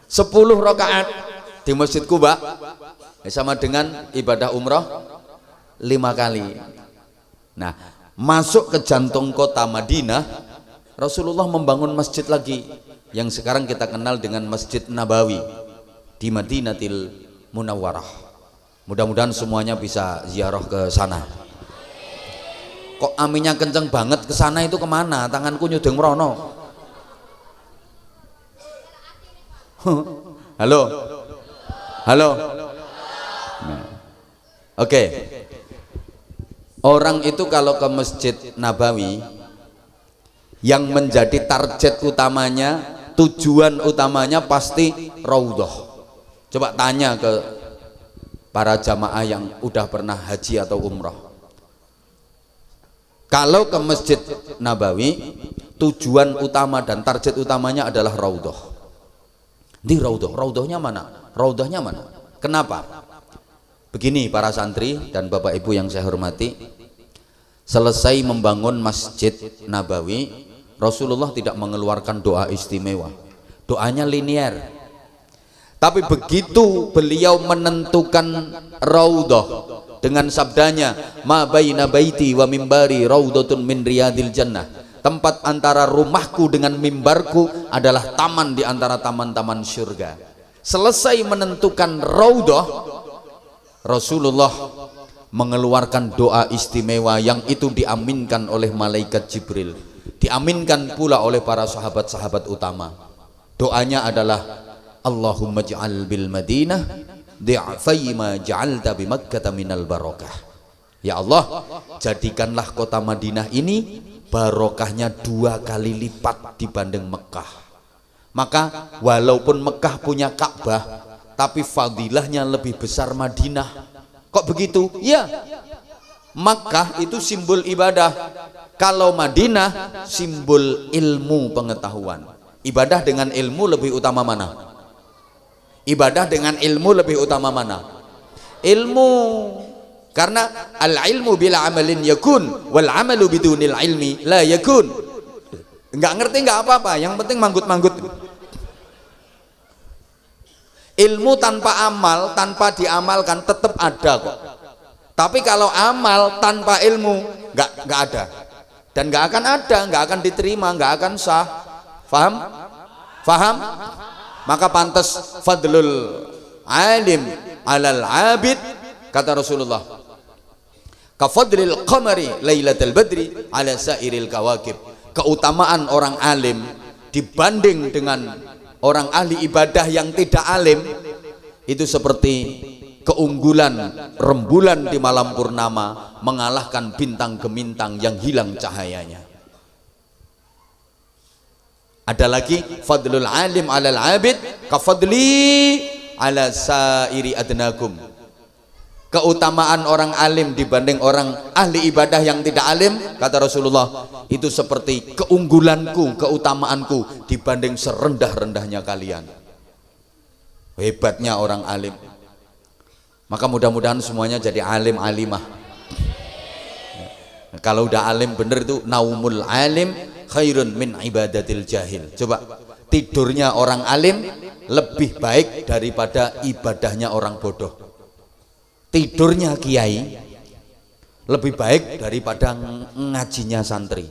10 rakaat di Masjid Quba sama dengan ibadah umroh 5 kali. Nah, masuk ke jantung kota Madinah, Rasulullah membangun masjid lagi yang sekarang kita kenal dengan Masjid Nabawi di Madinatil Munawwarah. Mudah-mudahan semuanya bisa ziarah ke sana. Kok aminnya kenceng banget, ke sana itu kemana? Tanganku nyudeng merono. Halo. Nah. Oke. Orang itu kalau ke Masjid Nabawi, yang menjadi target utamanya, tujuan utamanya pasti raudhah. Coba tanya ke para jamaah yang udah pernah haji atau umrah. Kalau ke Masjid Nabawi, tujuan utama dan target utamanya adalah raudhah. Di raudhahnya mana? Raudhahnya mana? Kenapa? Begini para santri dan bapak ibu yang saya hormati, selesai membangun Masjid Nabawi, Rasulullah tidak mengeluarkan doa istimewa, doanya linear. Tapi begitu beliau menentukan raudhah dengan sabdanya, ma baina baiti wa mimbari raudhatun min riyadil jannah, tempat antara rumahku dengan mimbarku adalah taman di antara taman-taman surga. Selesai menentukan raudhah, Rasulullah mengeluarkan doa istimewa yang itu diaminkan oleh malaikat Jibril, diaminkan pula oleh para sahabat-sahabat utama. Doanya adalah Allahumma ja'al bil Madinah di'afai ma ja'alta bi Makkah minal barakah. Ya Allah, jadikanlah kota Madinah ini barokahnya 2 kali lipat dibanding Mekah. Maka walaupun Mekah punya Ka'bah, tapi fadilahnya lebih besar Madinah. Kok begitu? Ya, Makkah itu simbol ibadah, kalau Madinah simbol ilmu pengetahuan. Ibadah dengan ilmu lebih utama mana? Ibadah dengan ilmu lebih utama mana? Ilmu. Karena al-ilmu bila amalin yakun, wal amalu bidunil ilmi la yakun. Enggak ngerti enggak apa-apa, yang penting manggut-manggut. Ilmu tanpa amal, tanpa diamalkan tetap ada kok. Tapi kalau amal tanpa ilmu nggak ada, dan nggak akan ada, nggak akan diterima, nggak akan sah. Faham? Faham? Maka pantas fadlul alim alal abid, kata Rasulullah, kafadlil qamari lailatul badri ala sairil kawakib. Keutamaan orang alim dibanding dengan orang ahli ibadah yang tidak alim itu seperti keunggulan rembulan di malam purnama mengalahkan bintang gemintang yang hilang cahayanya. Ada lagi fadlul alim alal abid kafadli ala sairi adnakum. Keutamaan orang alim dibanding orang ahli ibadah yang tidak alim, kata Rasulullah, itu seperti keunggulanku, keutamaanku dibanding serendah-rendahnya kalian. Hebatnya orang alim. Maka mudah-mudahan semuanya jadi alim alimah. Kalau udah alim bener itu naumul alim khairun min ibadatil jahil. Coba, tidurnya orang alim lebih baik daripada ibadahnya orang bodoh. Tidurnya kiai lebih baik daripada ngajinya santri.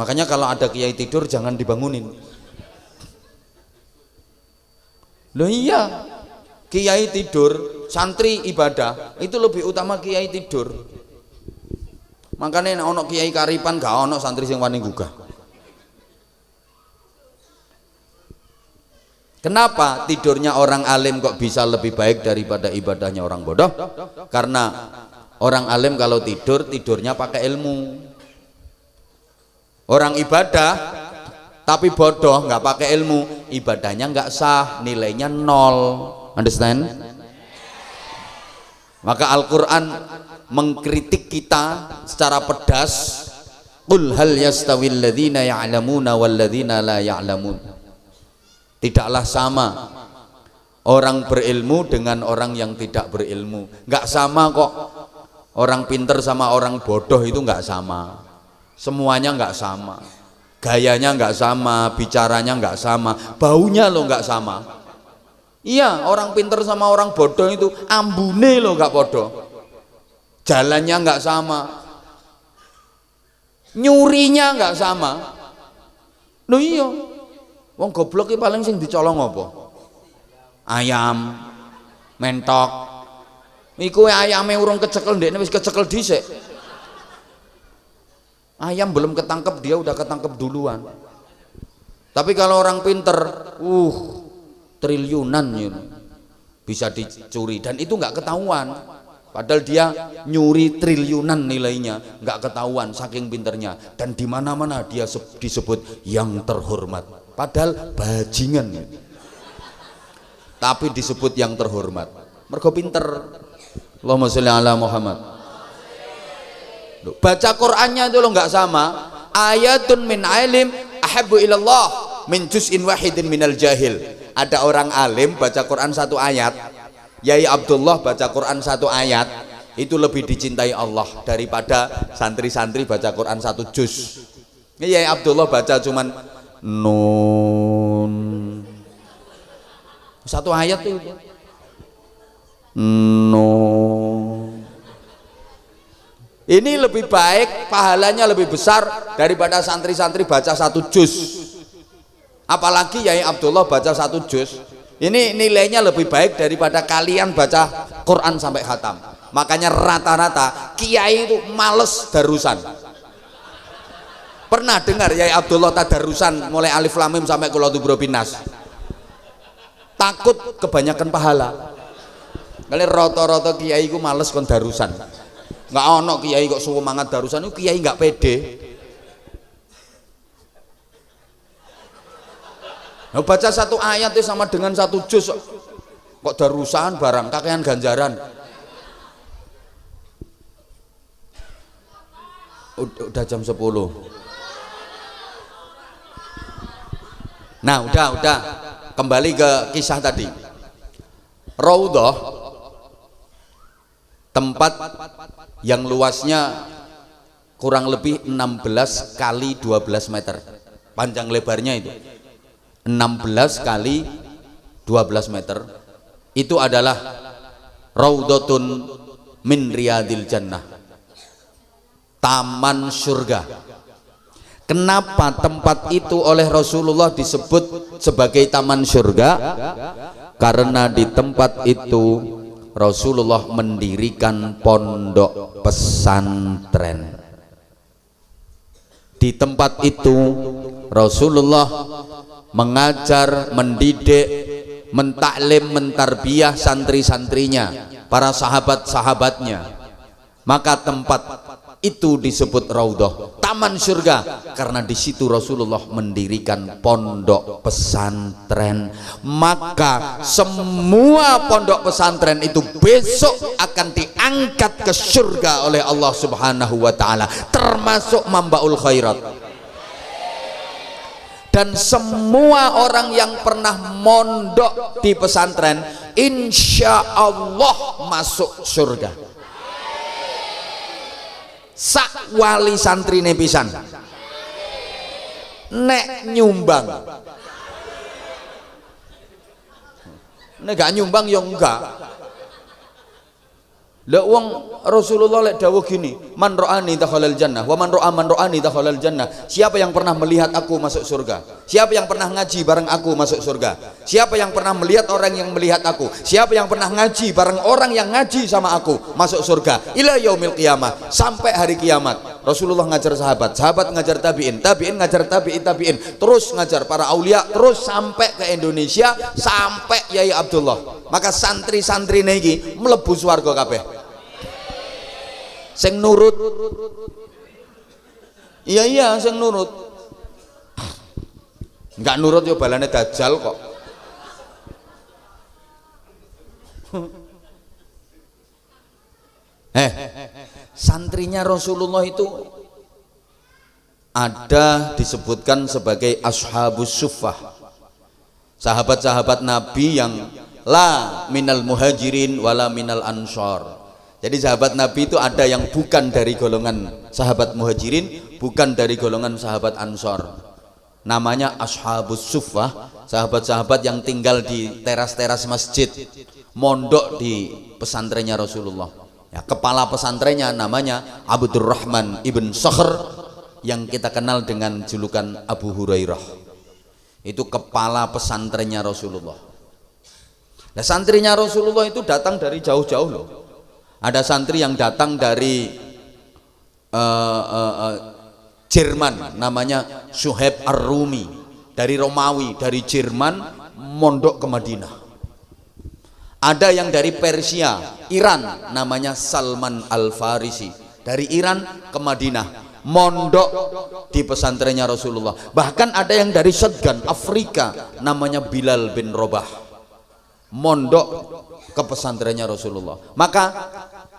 Makanya kalau ada kiai tidur jangan dibangunin. Loh iya, kiai tidur, santri ibadah, itu lebih utama kiai tidur. Makanya ono kiai karipan gak ono santri sing wani gugah. Kenapa tidurnya orang alim kok bisa lebih baik daripada ibadahnya orang bodoh? Karena orang alim kalau tidur, tidurnya pakai ilmu. Orang ibadah tapi bodoh, nggak pakai ilmu, ibadahnya nggak sah, nilainya 0. Understand? Maka Al-Quran mengkritik kita secara pedas. Qul hal yastawil ladzina ya'lamuna wal ladzina la ya'lamun. Tidaklah sama orang berilmu dengan orang yang tidak berilmu. Nggak sama kok. Orang pinter sama orang bodoh itu nggak sama. Semuanya nggak sama. Gayanya nggak sama, bicaranya nggak sama, baunya lo nggak sama. Iya, orang pinter sama orang bodoh itu ambune lo nggak bodoh. Jalannya nggak sama. Nyurinya nggak sama. Loh iya. Wong goblok iki paling sing dicolong apa? Ayam, mentok. Iku ayame urung kecekel ndekne wis kecekel dhisik. Ayam belum ketangkep dia udah ketangkep duluan. Tapi kalau orang pinter, triliunan ya, bisa dicuri dan itu nggak ketahuan. Padahal dia nyuri triliunan nilainya, nggak ketahuan saking pinternya. Dan di mana-mana dia disebut yang terhormat. Padahal bajingan ya. Tapi disebut yang terhormat. Mergo pinter. Allahumma sholli ala Muhammad. Baca Qur'annya itu lo nggak sama. Ayatun min alim ahabbu ilallah min juz'in wahidin minal jahil. Ada orang alim baca Quran 1 ayat, Yai Abdullah baca Quran 1 ayat, itu lebih dicintai Allah daripada santri-santri baca Quran 1 juz. Yai Abdullah baca cuman nun 1 ayat itu nun. Ini lebih baik, pahalanya lebih besar daripada santri-santri baca 1 juz. Apalagi Yai Abdullah baca 1 juz, ini nilainya lebih baik daripada kalian baca Quran sampai khatam. Makanya rata-rata kiai itu males darusan. Pernah dengar Yai Abdullah tadarusan mulai alif lam mim sampai qul a'udzu birabbil nas? Takut kebanyakan pahala. Kali rata-rata kiai ku males kon darusan. Nggak ono kiai kok semangat darusan itu kiai nggak pede. Nah, baca satu ayat itu sama dengan satu juz kok darusan barang kakean ganjaran. Udah jam 10. Nah udah kembali ke kisah tadi. Raudhah, tempat yang luasnya kurang lebih 16 kali 12 meter panjang lebarnya itu 16 kali 12 meter itu adalah Raudhatun min riyadil jannah, taman surga. Kenapa tempat itu oleh Rasulullah disebut sebagai taman surga? Karena di tempat itu Rasulullah mendirikan pondok pesantren. Di tempat itu Rasulullah mengajar, mendidik, mentaklim, mentarbiyah santri-santrinya, para sahabat-sahabatnya. Maka tempat itu disebut Raudhah, taman surga, karena di situ Rasulullah mendirikan pondok pesantren. Maka semua pondok pesantren itu besok akan diangkat ke surga oleh Allah Subhanahu wa taala, termasuk Mambaul Khairat. Dan semua orang yang pernah mondok di pesantren insya Allah masuk surga. Sak wali santri pisan nek nyumbang, nek gak nyumbang ya enggak. Lah wong Rasulullah lek dawuh gini, man ra'ani dakhalal jannah wa man ra'ani dakhalal jannah. Siapa yang pernah melihat aku masuk surga? Siapa yang pernah ngaji bareng aku masuk surga? Siapa yang pernah melihat orang yang melihat aku? Siapa yang pernah ngaji bareng orang yang ngaji sama aku masuk surga? Ila yaumil qiyamah, sampai hari kiamat. Rasulullah ngajar sahabat, sahabat ngajar tabi'in, tabi'in ngajar tabi'in, terus ngajar para aulia, terus sampai ke Indonesia, sampai Yai Abdullah. Maka santri-santri niki mlebu swarga kabeh. Sing nurut, iya sing nurut, nggak nurut yo balane dajjal kok. Santrinya Rasulullah itu ada disebutkan sebagai ashabus suffah, sahabat-sahabat Nabi yang la minal muhajirin wala minal ansor. Jadi sahabat Nabi itu ada yang bukan dari golongan sahabat muhajirin, bukan dari golongan sahabat ansor. Namanya ashabus suffah, sahabat-sahabat yang tinggal di teras-teras masjid, mondok di pesantrennya Rasulullah. Ya, kepala pesantrennya namanya Abdurrahman ibn Sakhr, yang kita kenal dengan julukan Abu Hurairah. Itu kepala pesantrennya Rasulullah. Nah, santrinya Rasulullah itu datang dari jauh-jauh loh. Ada santri yang datang dari Jerman, namanya Suhaib Ar-Rumi, dari Romawi, dari Jerman mondok ke Madinah. Ada yang dari Persia, Iran, namanya Salman Al-Farisi, dari Iran ke Madinah mondok di pesantrennya Rasulullah. Bahkan ada yang dari Shadgan, Afrika, namanya Bilal bin Robah, mondok ke pesantrennya Rasulullah. Maka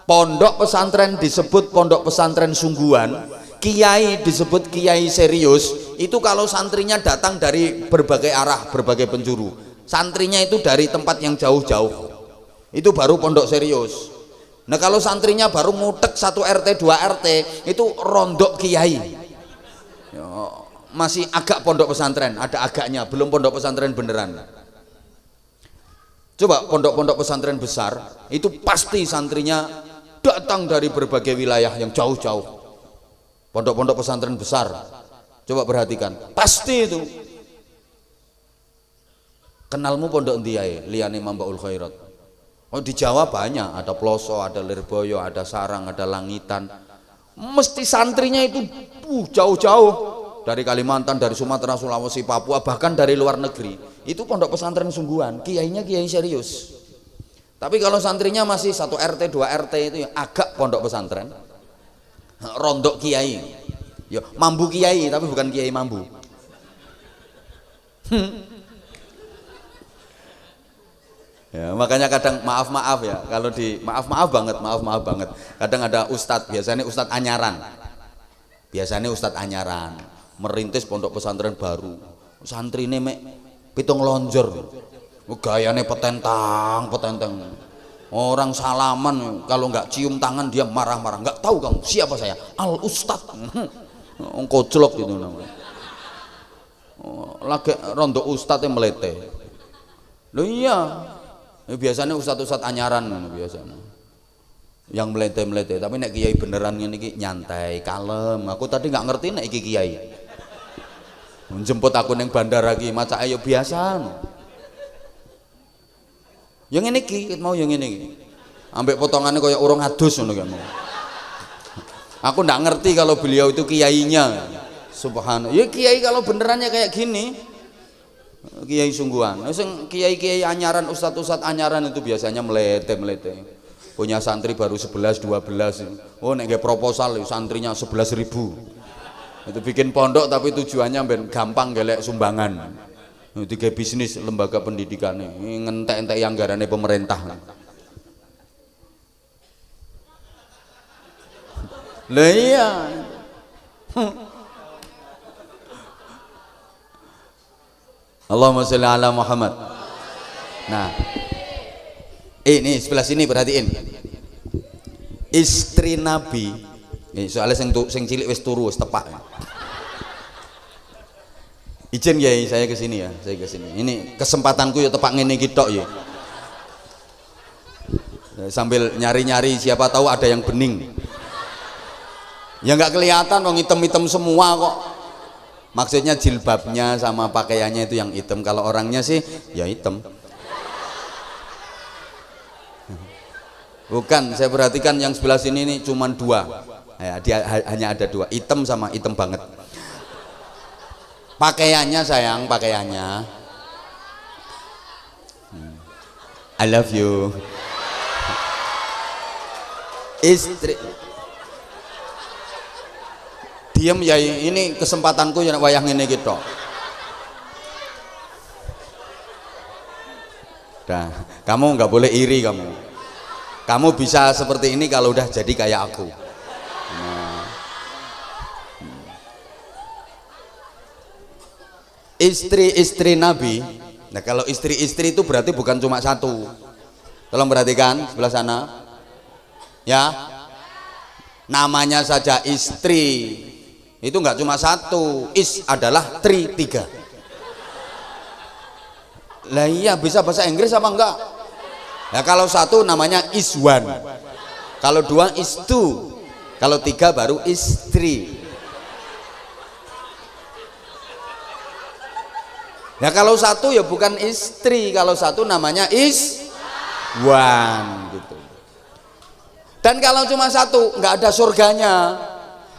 pondok pesantren disebut pondok pesantren sungguhan, kiai disebut kiai serius. Itu kalau santrinya datang dari berbagai arah, berbagai penjuru, santrinya itu dari tempat yang jauh-jauh, itu baru pondok serius. Nah kalau santrinya baru ngutek 1 RT 2 RT, itu rondok kiai, masih agak pondok pesantren, ada agaknya, belum pondok pesantren beneran. Coba pondok-pondok pesantren besar itu pasti santrinya datang dari berbagai wilayah yang jauh-jauh. Pondok-pondok pesantren besar, coba perhatikan, pasti itu. Kenalmu pondok endi ae liyane Mambaul Khairat? Oh di Jawa banyak, ada Ploso, ada Lirboyo, ada Sarang, ada Langitan. Mesti santrinya itu jauh-jauh, dari Kalimantan, dari Sumatera, Sulawesi, Papua, bahkan dari luar negeri. Itu pondok pesantren sungguhan, kiainya kiai serius. Tapi kalau santrinya masih 1 RT 2 RT itu ya agak pondok pesantren, rondok kiai, ya mambu kiai tapi bukan kiai mambu. Ya, makanya kadang maaf ya kalau di maaf banget kadang ada ustadz, biasanya ustadz anyaran merintis pondok pesantren baru, santri ini mek pitung lonjor, gayane petentang orang salaman kalau nggak cium tangan dia marah-marah, nggak tahu kamu siapa saya, al ustadz koclok gitu namanya. Lagi rondo ustadz yang melete loh. Iya, biasanya ustadz anyaran biasanya yang melete, tapi nek kiai beneran ini nyantai kalem. Aku tadi nggak ngerti nek iki kiai menjemput aku neng bandara ki maca ayo biasa yang ini ki mau yang ini ambek potongannya kayak urung adus ngono kan. Aku nggak ngerti kalau beliau itu kiainya. Subhanallah, ya kiai kalau benerannya kayak gini kiai sungguhan. Kiai anyaran, ustadz anyaran itu biasanya melete, punya santri baru 11 12. Oh nek proposal santrinya 11.000. Itu bikin pondok tapi tujuannya ben gampang gelek sumbangan. Itu kayak bisnis lembaga pendidikan ini ngentek-entek anggarannya pemerintah. Lah iya. Allahumma sholli ala Muhammad. Nah, ini sebelah sini perhatiin. Istri Nabi, soalnya sing cilik wis turu wis tepak. Izin ya saya ke sini ya, Ini kesempatanku ya tepak ngene iki tok ya. Sambil nyari-nyari siapa tahu ada yang bening. Ya nggak kelihatan wong hitam-hitam semua kok. Maksudnya jilbabnya sama pakaiannya itu yang hitam, kalau orangnya sih ya hitam. Bukan, saya perhatikan yang sebelah sini ini cuma 2 ya, dia hanya ada 2, hitam sama hitam banget. Pakaiannya sayang, pakaiannya I love you. Istri diam ya, ini kesempatanku yang wayang ini gitu. Nah, kamu nggak boleh iri kamu. Kamu bisa seperti ini kalau udah jadi kayak aku. Nah. Istri-istri Nabi. Nah kalau istri-istri itu berarti bukan cuma 1. Tolong perhatikan sebelah sana. Ya. Namanya saja istri. Itu nggak cuma 1, is adalah 3. Lah iya, bisa bahasa Inggris apa enggak? Nah kalau 1 namanya is 1, kalau 2 is 2, kalau 3 baru istri. Nah kalau 1 ya bukan istri, kalau 1 namanya is 1 gitu. Dan kalau cuma 1 nggak ada surganya.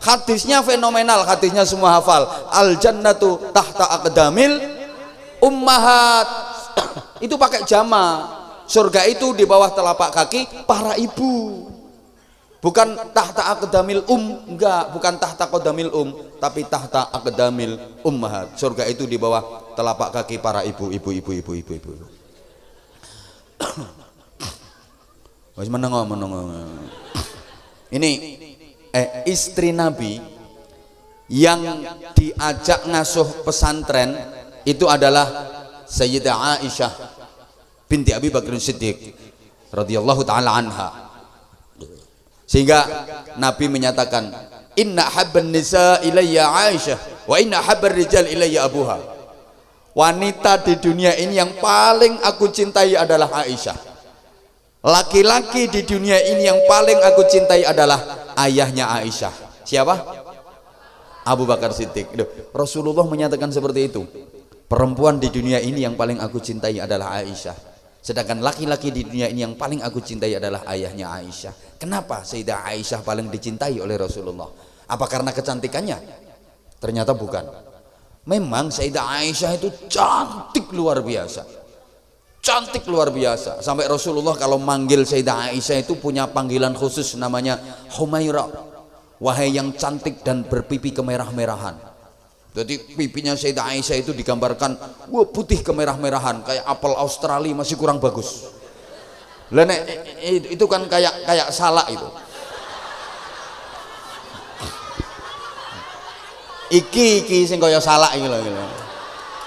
Hadisnya fenomenal, hadisnya semua hafal. Al jannatu tahta aqdamil ummahat. Itu pakai jama. Surga itu di bawah telapak kaki para ibu. Bukan tahta aqdamil enggak, bukan tahta qadamil tapi tahta aqdamil ummahat. Surga itu di bawah telapak kaki para ibu. Wis menengo. Ini istri Nabi yang diajak ngasuh pesantren itu adalah Sayyidah Aisyah binti Abi Bakr Siddiq radhiyallahu taala anha. Sehingga Nabi menyatakan, inna habban nisa ilayya Aisyah wa inna habbar rijal ilayya abuha. Wanita di dunia ini yang paling aku cintai adalah Aisyah. Laki-laki di dunia ini yang paling aku cintai adalah ayahnya Aisyah. Siapa? Abu Bakar Siddiq. Rasulullah menyatakan seperti itu. Perempuan di dunia ini yang paling aku cintai adalah Aisyah. Sedangkan laki-laki di dunia ini yang paling aku cintai adalah ayahnya Aisyah. Kenapa Sayyidah Aisyah paling dicintai oleh Rasulullah? Apa karena kecantikannya? Ternyata bukan. Memang Sayyidah Aisyah itu cantik luar biasa. cantik luar biasa. Sampai Rasulullah kalau manggil Sayyidah Aisyah itu punya panggilan khusus namanya Humaira, wahai yang cantik dan berpipi kemerah-merahan. Jadi pipinya Sayyidah Aisyah itu digambarkan wah putih kemerah-merahan kayak apel Australia, masih kurang bagus. Lah itu kan kayak salak itu. Iki sing kaya salak iki lho.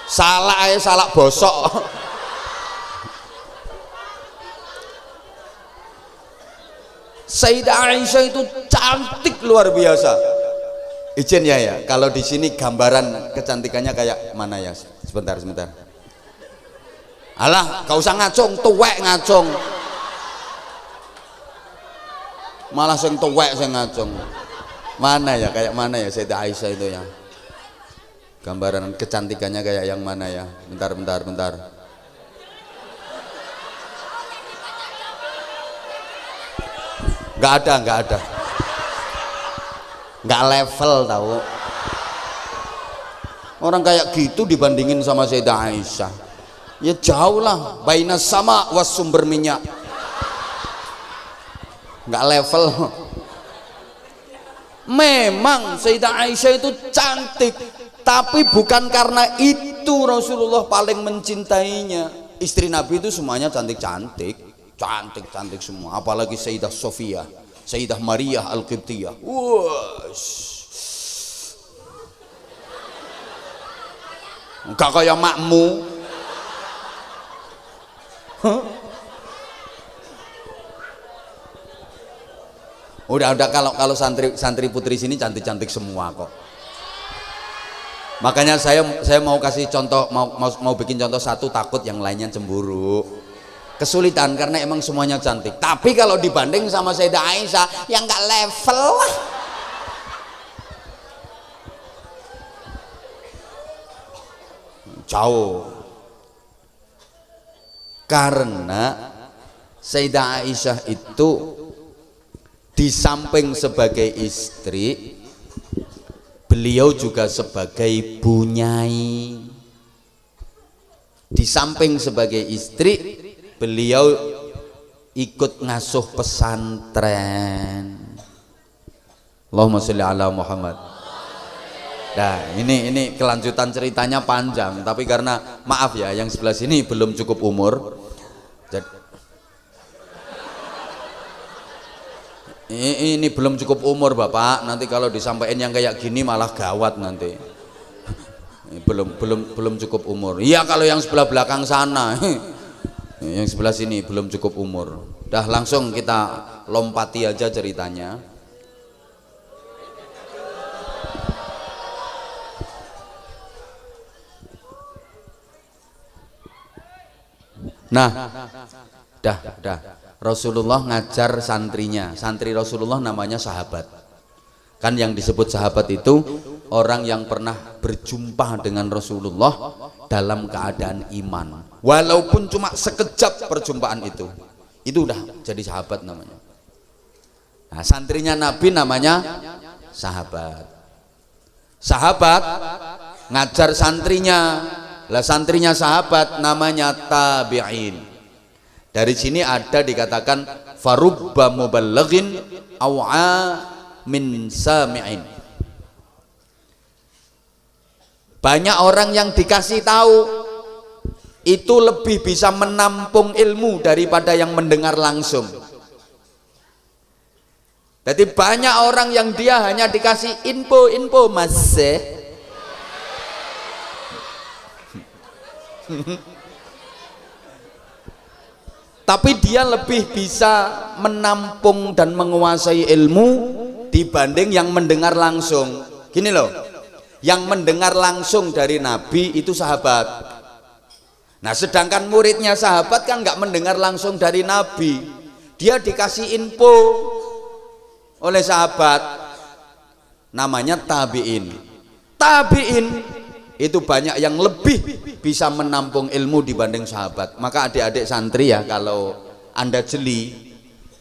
Salak ae salak bosok. Sayyidah Aisyah itu cantik luar biasa. Izin ya, kalau di sini gambaran kecantikannya kayak mana ya? Sebentar. Alah, gak usah ngacung, tuwek ngacung. Malah sing tuwek sing ngacung. Mana ya, kayak mana ya Sayyidah Aisyah itu ya? Gambaran kecantikannya kayak yang mana ya? Bentar. Nggak ada. Nggak level tahu. Orang kayak gitu dibandingin sama Sayyidah Aisyah. Ya jauh lah, bainas sama was sumber minyak. Nggak level. Memang Sayyidah Aisyah itu cantik, tapi bukan karena itu Rasulullah paling mencintainya. Istri Nabi itu semuanya cantik semua, apalagi Sayyidah Sofia, Sayyidah Maria Al-Qibtiyah. Enggak kayak makmu. Udah kalau santri putri sini cantik semua kok. Makanya saya mau kasih contoh, mau bikin contoh satu, takut yang lainnya cemburu. Kesulitan karena emang semuanya cantik. Tapi kalau dibanding sama Sayyidah Aisyah yang nggak level lah. Jauh. Karena Sayyidah Aisyah itu di samping sebagai istri, beliau juga sebagai bunyai. Di samping sebagai istri, beliau ikut ngasuh pesantren. Allahumma sholli ala Muhammad. Nah, ini kelanjutan ceritanya panjang, tapi karena maaf ya, yang sebelah sini belum cukup umur. Ini belum cukup umur Bapak, nanti kalau disampaikan yang kayak gini malah gawat nanti. Belum cukup umur. Iya kalau yang sebelah belakang sana. Yang sebelah sini belum cukup umur. Dah langsung kita lompati aja ceritanya. Nah, dah. Rasulullah ngajar santrinya. Santri Rasulullah namanya sahabat. Kan yang disebut sahabat itu orang yang pernah berjumpa dengan Rasulullah dalam keadaan iman. Walaupun cuma sekejap perjumpaan itu udah jadi sahabat namanya. Nah, santrinya Nabi namanya sahabat. Sahabat ngajar santrinya. Lah santrinya sahabat namanya tabi'in. Dari sini ada dikatakan farubba muballighin aw'a min sami'in. Banyak orang yang dikasih tahu itu lebih bisa menampung ilmu daripada yang mendengar langsung. Jadi banyak orang yang dia hanya dikasih info masih tapi dia lebih bisa menampung dan menguasai ilmu dibanding yang mendengar langsung. Gini loh, yang mendengar langsung dari Nabi itu sahabat. Nah sedangkan muridnya sahabat kan nggak mendengar langsung dari Nabi, dia dikasih info oleh sahabat, namanya tabi'in. Tabi'in itu banyak yang lebih bisa menampung ilmu dibanding sahabat. Maka adik-adik santri ya, kalau Anda jeli,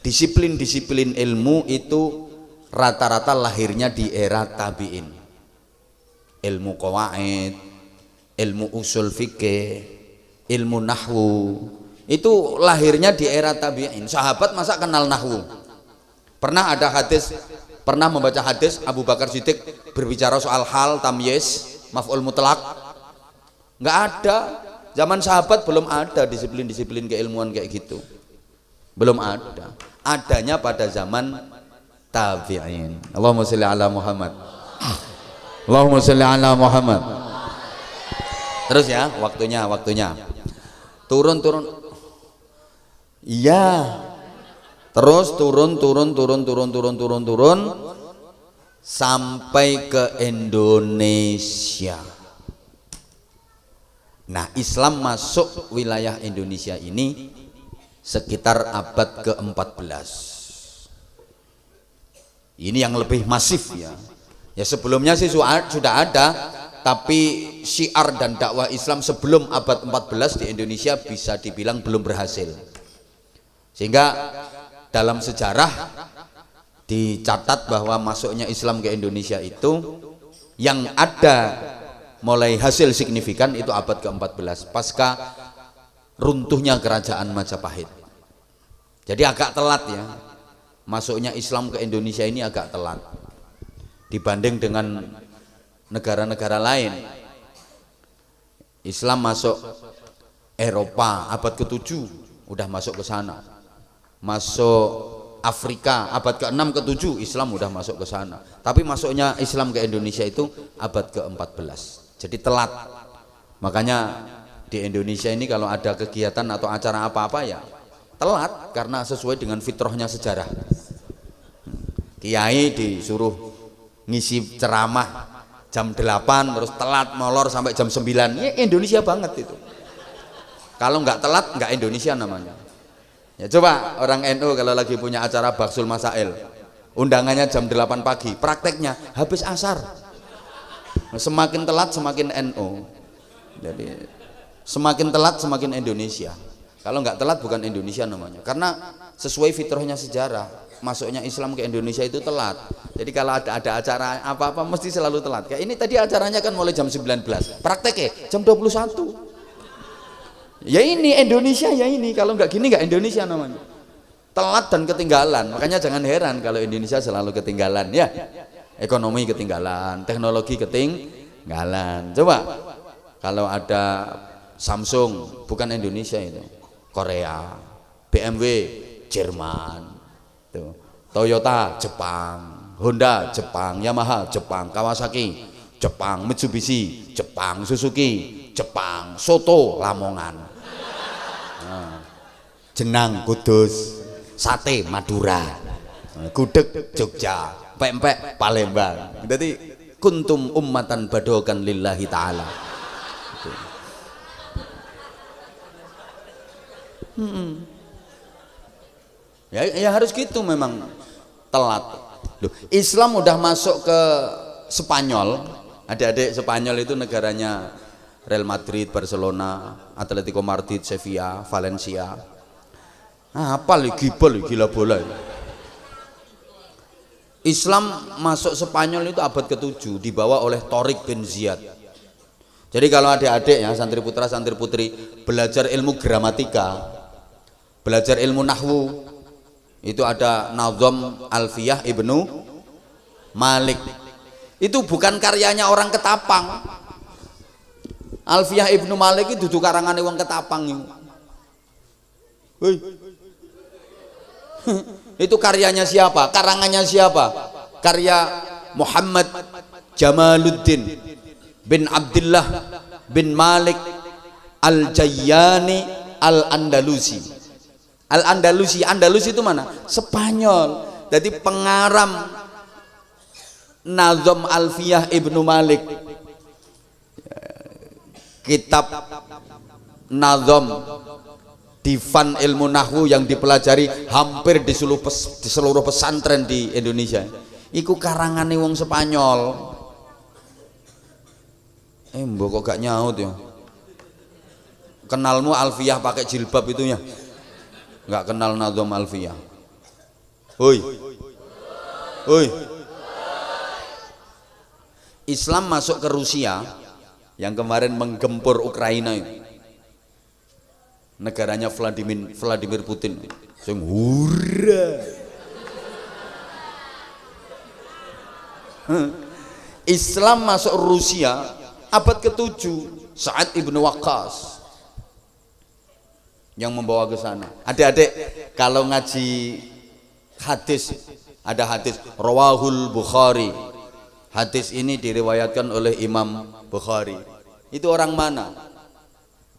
disiplin-disiplin ilmu itu rata-rata lahirnya di era tabi'in. Ilmu qawaid, ilmu usul fikih, ilmu nahwu, itu lahirnya di era tabi'in. Sahabat masa kenal nahwu? Pernah ada hadis, pernah membaca hadis Abu Bakar Siddiq berbicara soal hal, tamyiz, maf'ul mutlak? Nggak ada. Zaman sahabat belum ada disiplin-disiplin keilmuan kayak gitu, belum ada. Adanya pada zaman tabi'in. Allahumma sholli ala Muhammad. Allahumma sholli ala Muhammad. Terus ya, waktunya turun. Iya, terus turun sampai ke Indonesia. Nah, Islam masuk wilayah Indonesia ini sekitar abad ke-14. Ini yang lebih masif ya. Ya sebelumnya sih sudah ada, tapi syiar dan dakwah Islam sebelum abad 14 di Indonesia bisa dibilang belum berhasil. Sehingga dalam sejarah dicatat bahwa masuknya Islam ke Indonesia itu yang ada mulai hasil signifikan itu abad ke-14 pasca runtuhnya kerajaan Majapahit. Jadi agak telat ya, masuknya Islam ke Indonesia ini agak telat dibanding dengan negara-negara lain. Islam masuk Eropa abad ke-7 udah masuk ke sana, masuk Afrika abad ke-6 ke-7 Islam udah masuk ke sana. Tapi masuknya Islam ke Indonesia itu abad ke-14. Jadi telat. Makanya di Indonesia ini kalau ada kegiatan atau acara apa-apa ya telat, karena sesuai dengan fitrahnya sejarah. Kiai disuruh ngisi ceramah jam 8 terus telat molor sampai jam 9. Ya Indonesia banget itu. Kalau nggak telat nggak Indonesia namanya. Ya coba orang NU kalau lagi punya acara Baksul Masail, undangannya jam 8 pagi, prakteknya habis asar. Semakin telat semakin NU. Jadi semakin telat semakin Indonesia. Kalau nggak telat bukan Indonesia namanya, karena sesuai fitrahnya sejarah masuknya Islam ke Indonesia itu telat. Jadi kalau ada acara apa-apa mesti selalu telat. Kayak ini tadi acaranya kan mulai jam 19, prakteknya jam 21. Ya ini Indonesia ya ini, kalau nggak gini nggak Indonesia namanya. Telat dan ketinggalan. Makanya jangan heran kalau Indonesia selalu ketinggalan ya. Ekonomi ketinggalan, teknologi ketinggalan. Coba kalau ada Samsung bukan Indonesia itu, Korea, BMW Jerman, tuh. Toyota Jepang, Honda Jepang, Yamaha Jepang, Kawasaki Jepang, Mitsubishi Jepang, Suzuki Jepang, Soto Lamongan, Jenang Kudus, Sate Madura, Gudeg Jogja, pempek Palembang. Jadi kuntum ummatan badokan lillahi ta'ala. Ya harus gitu, memang telat. Loh, Islam udah masuk ke Spanyol. Adik-adik Spanyol itu negaranya Real Madrid, Barcelona, Atletico Madrid, Sevilla, Valencia. Apa lagi gila bola. Islam masuk Spanyol itu abad ke-7 dibawa oleh Tariq bin Ziyad. Jadi kalau adik-adik ya, santri putra santri putri belajar ilmu gramatika, belajar ilmu nahwu, itu ada Nazm Alfiyah Ibnu Malik. Itu bukan karyanya orang Ketapang. Alfiyah Ibnu Malik itu duduk karangan wong Ketapang itu. Itu karyanya siapa? Karangannya siapa? Karya Muhammad Jamaluddin bin Abdullah bin Malik Al-Jayyani Al-Andalusi. Al-Andalusi, Andalusi itu mana? Spanyol. Jadi pengarang Nazm Alfiyah Ibnu Malik, kitab Nazm Divan ilmu nahwu yang dipelajari hampir di seluruh pesantren di Indonesia. Iku karangane wong Spanyol. Mbok kok gak nyaut ya? Kenalmu Alfiyah pakai jilbab itunya? Nggak kenal Nazm Alfiyah. Hoi. Islam masuk ke Rusia yang kemarin menggempur Ukraina itu. negaranya Vladimir Putin sing hurra. Islam masuk Rusia abad ke-7, Sa'ad ibn Waqqas yang membawa ke sana. Adik-adik kalau ngaji hadis, ada hadis rawahul Bukhari. Hadis ini diriwayatkan oleh Imam Bukhari. Itu orang mana?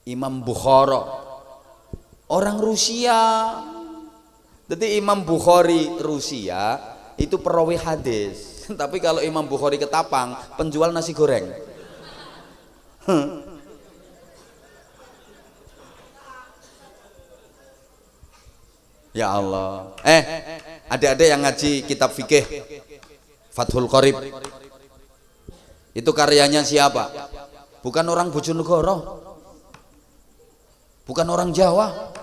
Imam Bukhara, orang Rusia. Jadi Imam Bukhari Rusia itu perawi hadis. Tapi kalau Imam Bukhari Ketapang, penjual nasi goreng. Ya Allah. Adik-adik yang ngaji kitab fikih Fathul Qorib, itu karyanya siapa? Bukan orang Bojonegoro, bukan orang Jawa,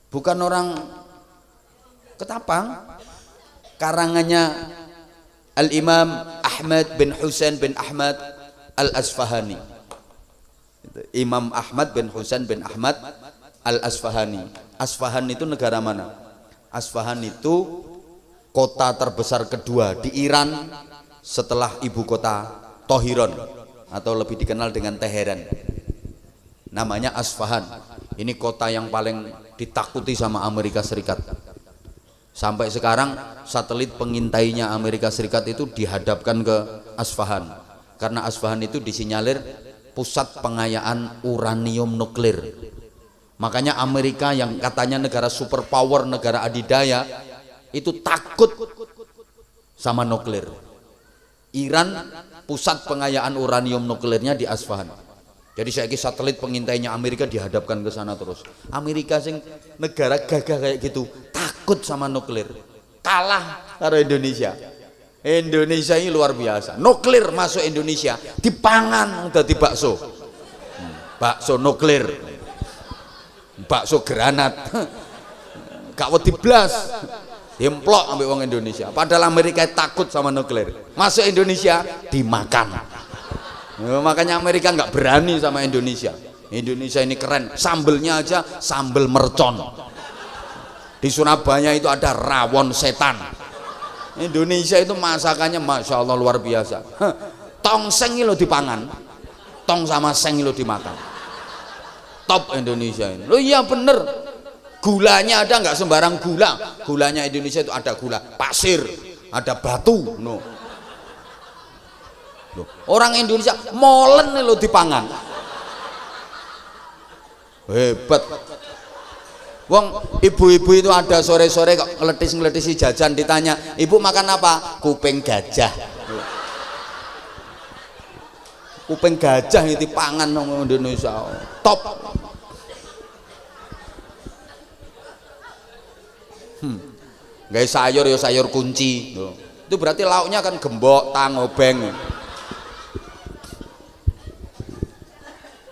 bukan orang Ketapang. Karangannya Al-Imam Ahmad bin Husain bin Ahmad Al-Asfahani. Imam Ahmad bin Husain bin Ahmad Al-Asfahani. Asfahan itu negara mana? Asfahan itu kota terbesar kedua di Iran setelah ibu kota Tohiron, atau lebih dikenal dengan Teheran. Namanya Asfahan. Ini kota yang paling ditakuti sama Amerika Serikat. Sampai sekarang satelit pengintainya Amerika Serikat itu dihadapkan ke Asfahan, karena Asfahan itu disinyalir pusat pengayaan uranium nuklir. Makanya Amerika yang katanya negara superpower, negara adidaya, itu takut sama nuklir. Iran pusat pengayaan uranium nuklirnya di Asfahan. Jadi saya kira satelit pengintainya Amerika dihadapkan ke sana terus. Amerika sing negara gagah kayak gitu takut sama nuklir, kalah karo Indonesia. Indonesia ini luar biasa. Nuklir masuk Indonesia dipangan udah di bakso. Bakso nuklir, bakso granat, gak wedi blas, dimplok ambil wong Indonesia. Padahal Amerika takut sama nuklir, masuk Indonesia dimakan. Makanya Amerika nggak berani sama Indonesia. Indonesia ini keren, sambelnya aja sambel mercon. Di Surabaya itu ada rawon setan. Indonesia itu masakannya masya Allah luar biasa. Tong seng lo dipangan, tong sama seng lo dimakan. Top Indonesia ini. Lo iya bener. Gulanya ada nggak sembarang gula. Gulanya Indonesia itu ada gula pasir, ada batu. No. Loh, orang Indonesia molen lo dipangan. Hebat. Wong ibu-ibu itu ada sore-sore kok ngeletis-ngeletisi jajan, ditanya, "Ibu makan apa?" Kuping gajah. Kuping gajah itu dipangan orang Indonesia. Top. Gak sayur ya sayur kunci. Itu berarti lauknya kan gembok, tang, obeng.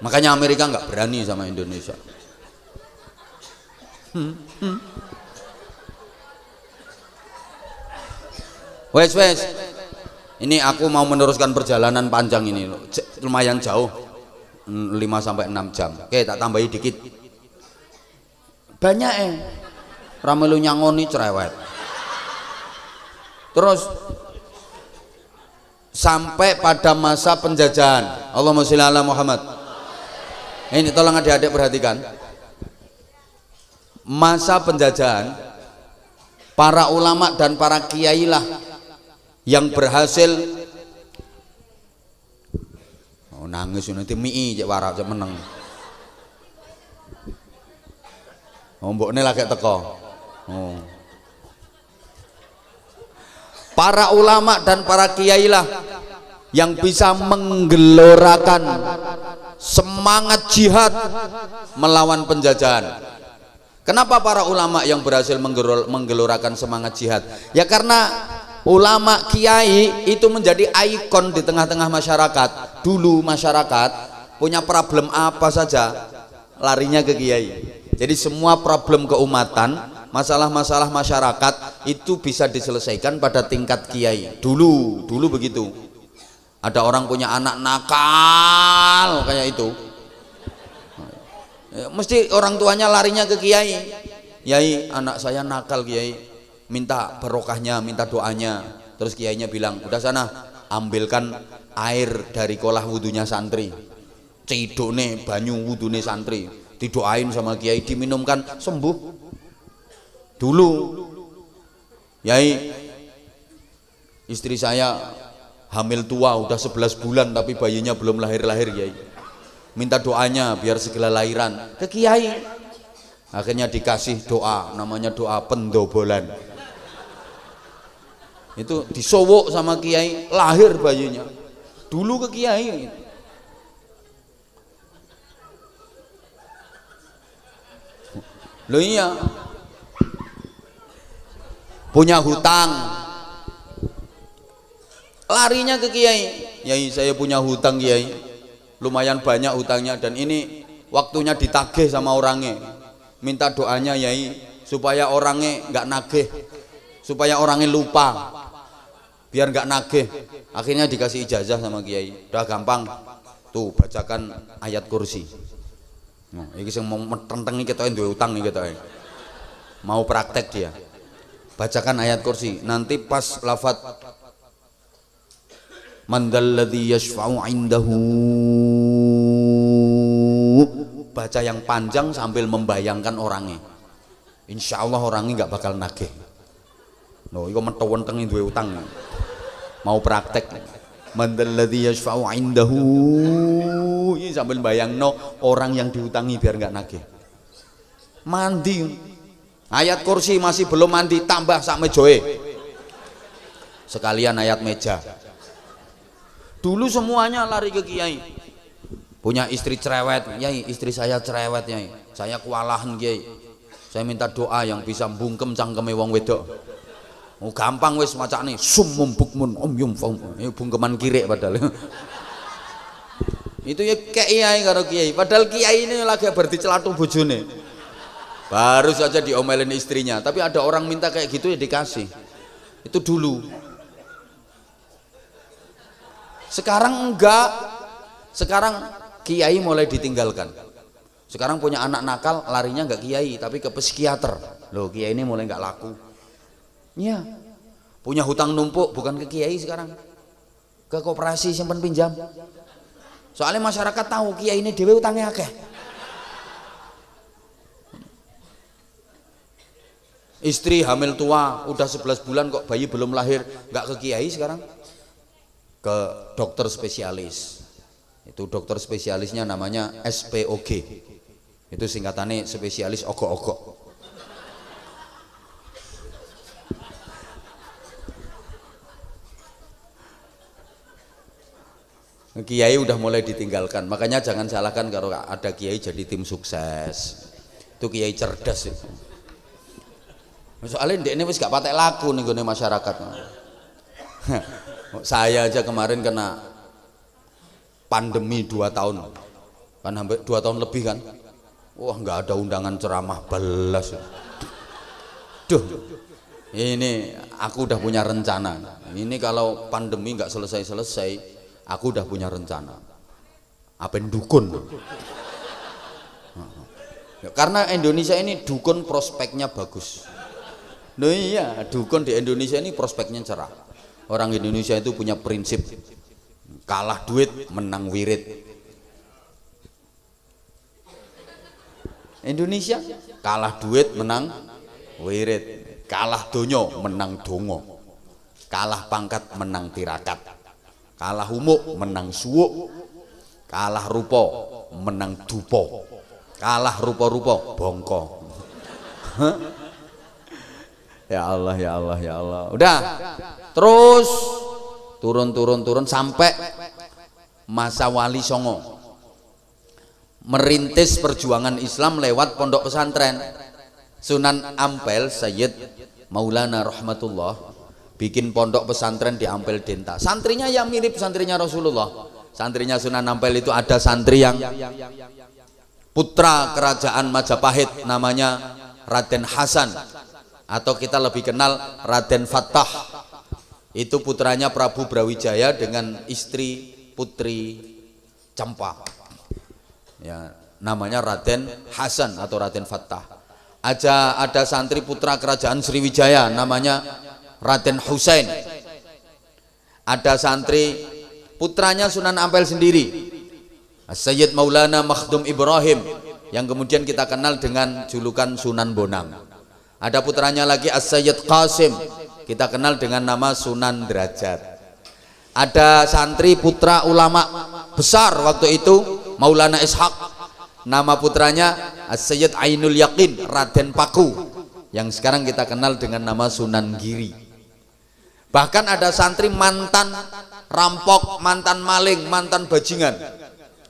Makanya Amerika nggak berani sama Indonesia. Wes. Ini aku mau meneruskan perjalanan panjang ini, lumayan jauh, 5-6 jam. Oke, tak tambahi dikit. Banyak ramelu nyangoni cerewet. Terus sampai pada masa penjajahan. Allahumma sholli ala Muhammad. Ini tolong adik-adik perhatikan. Masa penjajahan, para ulama dan para kiai lah yang berhasil. Oh, nangis nanti mii cek warak cek meneng. Oh, mbokne lagi teko. Oh. Para ulama dan para kiai lah yang bisa menggelorakan semangat jihad melawan penjajahan. Kenapa para ulama yang berhasil menggelorakan semangat jihad? Ya karena ulama kiai itu menjadi ikon di tengah-tengah masyarakat. Dulu masyarakat punya problem apa saja, larinya ke kiai. Jadi semua problem keumatan, masalah-masalah masyarakat itu bisa diselesaikan pada tingkat kiai. Dulu begitu. Ada orang punya anak nakal kayak itu, Mesti orang tuanya larinya ke kiai. Kiai, anak saya nakal kiai, minta barokahnya, minta doanya. Terus kiainya bilang, udah sana ambilkan air dari kolah wudunya santri, cidone banyu wudune santri, didoain sama kiai, diminumkan, sembuh. Dulu kiai, istri saya hamil tua udah 11 bulan tapi bayinya belum lahir-lahir kiai, minta doanya biar segera lahiran ke kiai. Akhirnya dikasih doa, namanya doa pendobolan. Itu disowok sama kiai, lahir bayinya. Dulu ke kiai. Loh iya, punya hutang, larinya ke kiai. Kiai, saya punya hutang kiai, lumayan banyak hutangnya, dan ini waktunya ditagih sama orangnya. Minta doanya yai supaya orangnya nggak nagih, supaya orangnya lupa, biar nggak nagih. Akhirnya dikasih ijazah sama kiai, udah gampang tuh, bacakan ayat kursi. Nah, ini yang mau mententengi kita yang dua utang nih kita, mau praktek dia, bacakan ayat kursi. Nanti pas lafaz man dzalladzi yashfa'u 'indahu, baca yang panjang sambil membayangkan orangnya. Insya Allah orangnya nggak bakal nagih. No, itu mentawenteng duwe utang. Mau praktek. Man dzalladzi yashfa'u 'indahu, ini sambil bayangno orang yang diutangi biar nggak nagih. Mandi. Ayat kursi masih belum mandi, tambah sak mejoe. Sekalian ayat meja. Dulu semuanya lari ke kiai. Punya istri cerewet, yai, istri saya cerewet yai, saya kewalahan kiai, saya minta doa yang bisa mbungkem cangkeme wong wedok. Oh, gampang wis macane summum bukmun om yum fam, bungkeman kirek padahal. Itu ya kiai karo kiai, padahal kiai ini lagi berarti celatu bojone, baru saja diomelin istrinya, tapi ada orang minta kayak gitu ya dikasih. Itu dulu. Sekarang enggak, sekarang kiai mulai ditinggalkan. Sekarang punya anak nakal, larinya nggak kiai tapi ke psikiater. Loh, kiai ini mulai nggak laku. Ya, punya hutang numpuk bukan ke kiai sekarang, ke koperasi simpan pinjam. Soalnya masyarakat tahu kiai ini dewe utangnya akeh. Istri hamil tua, udah 11 bulan kok bayi belum lahir, nggak ke kiai sekarang, ke dokter spesialis. Itu dokter spesialisnya namanya SPOG, itu singkatannya spesialis ogok-ogok. Kiai udah mulai ditinggalkan, makanya jangan salahkan kalau ada kiai jadi tim sukses. Itu kiai cerdas itu. Soalnya ini wis gak patek laku nih gue masyarakat. Saya aja kemarin kena pandemi 2 tahun, kan hampir 2 tahun lebih kan. Wah, nggak ada undangan ceramah belas. Duh, ini aku udah punya rencana. Ini kalau pandemi nggak selesai-selesai, aku udah punya rencana. Apa dukun? Karena Indonesia ini dukun prospeknya bagus. Nah iya, dukun di Indonesia ini prospeknya cerah. Orang Indonesia itu punya prinsip, kalah duit menang wirid. Indonesia kalah duit menang wirid, kalah donyo menang dongo, kalah pangkat menang tirakat, kalah humuk menang suwuk, kalah rupo menang dupo, kalah rupo-rupo bongko. Ya Allah, ya Allah, ya Allah. Udah terus turun sampai masa Wali Songo merintis perjuangan Islam lewat pondok pesantren. Sunan Ampel Sayyid Maulana Rahmatullah bikin pondok pesantren di Ampel Denta. Santrinya yang mirip santrinya Rasulullah. Santrinya Sunan Ampel itu ada santri yang putra kerajaan Majapahit, namanya Raden Hasan, atau kita lebih kenal Raden Fattah. Itu putranya Prabu Brawijaya dengan istri Putri Cempa. Ya, namanya Raden Hasan atau Raden Fattah. Ada santri putra kerajaan Sriwijaya namanya Raden Husain. Ada santri putranya Sunan Ampel sendiri, Sayyid Maulana Makhdum Ibrahim, yang kemudian kita kenal dengan julukan Sunan Bonang. Ada putranya lagi As-Sayyid Qasim, kita kenal dengan nama Sunan Derajat. Ada santri putra ulama besar waktu itu Maulana Ishaq, nama putranya As-Sayyid Ainul Yakin Raden Paku, yang sekarang kita kenal dengan nama Sunan Giri. Bahkan ada santri mantan rampok, mantan maling, mantan bajingan,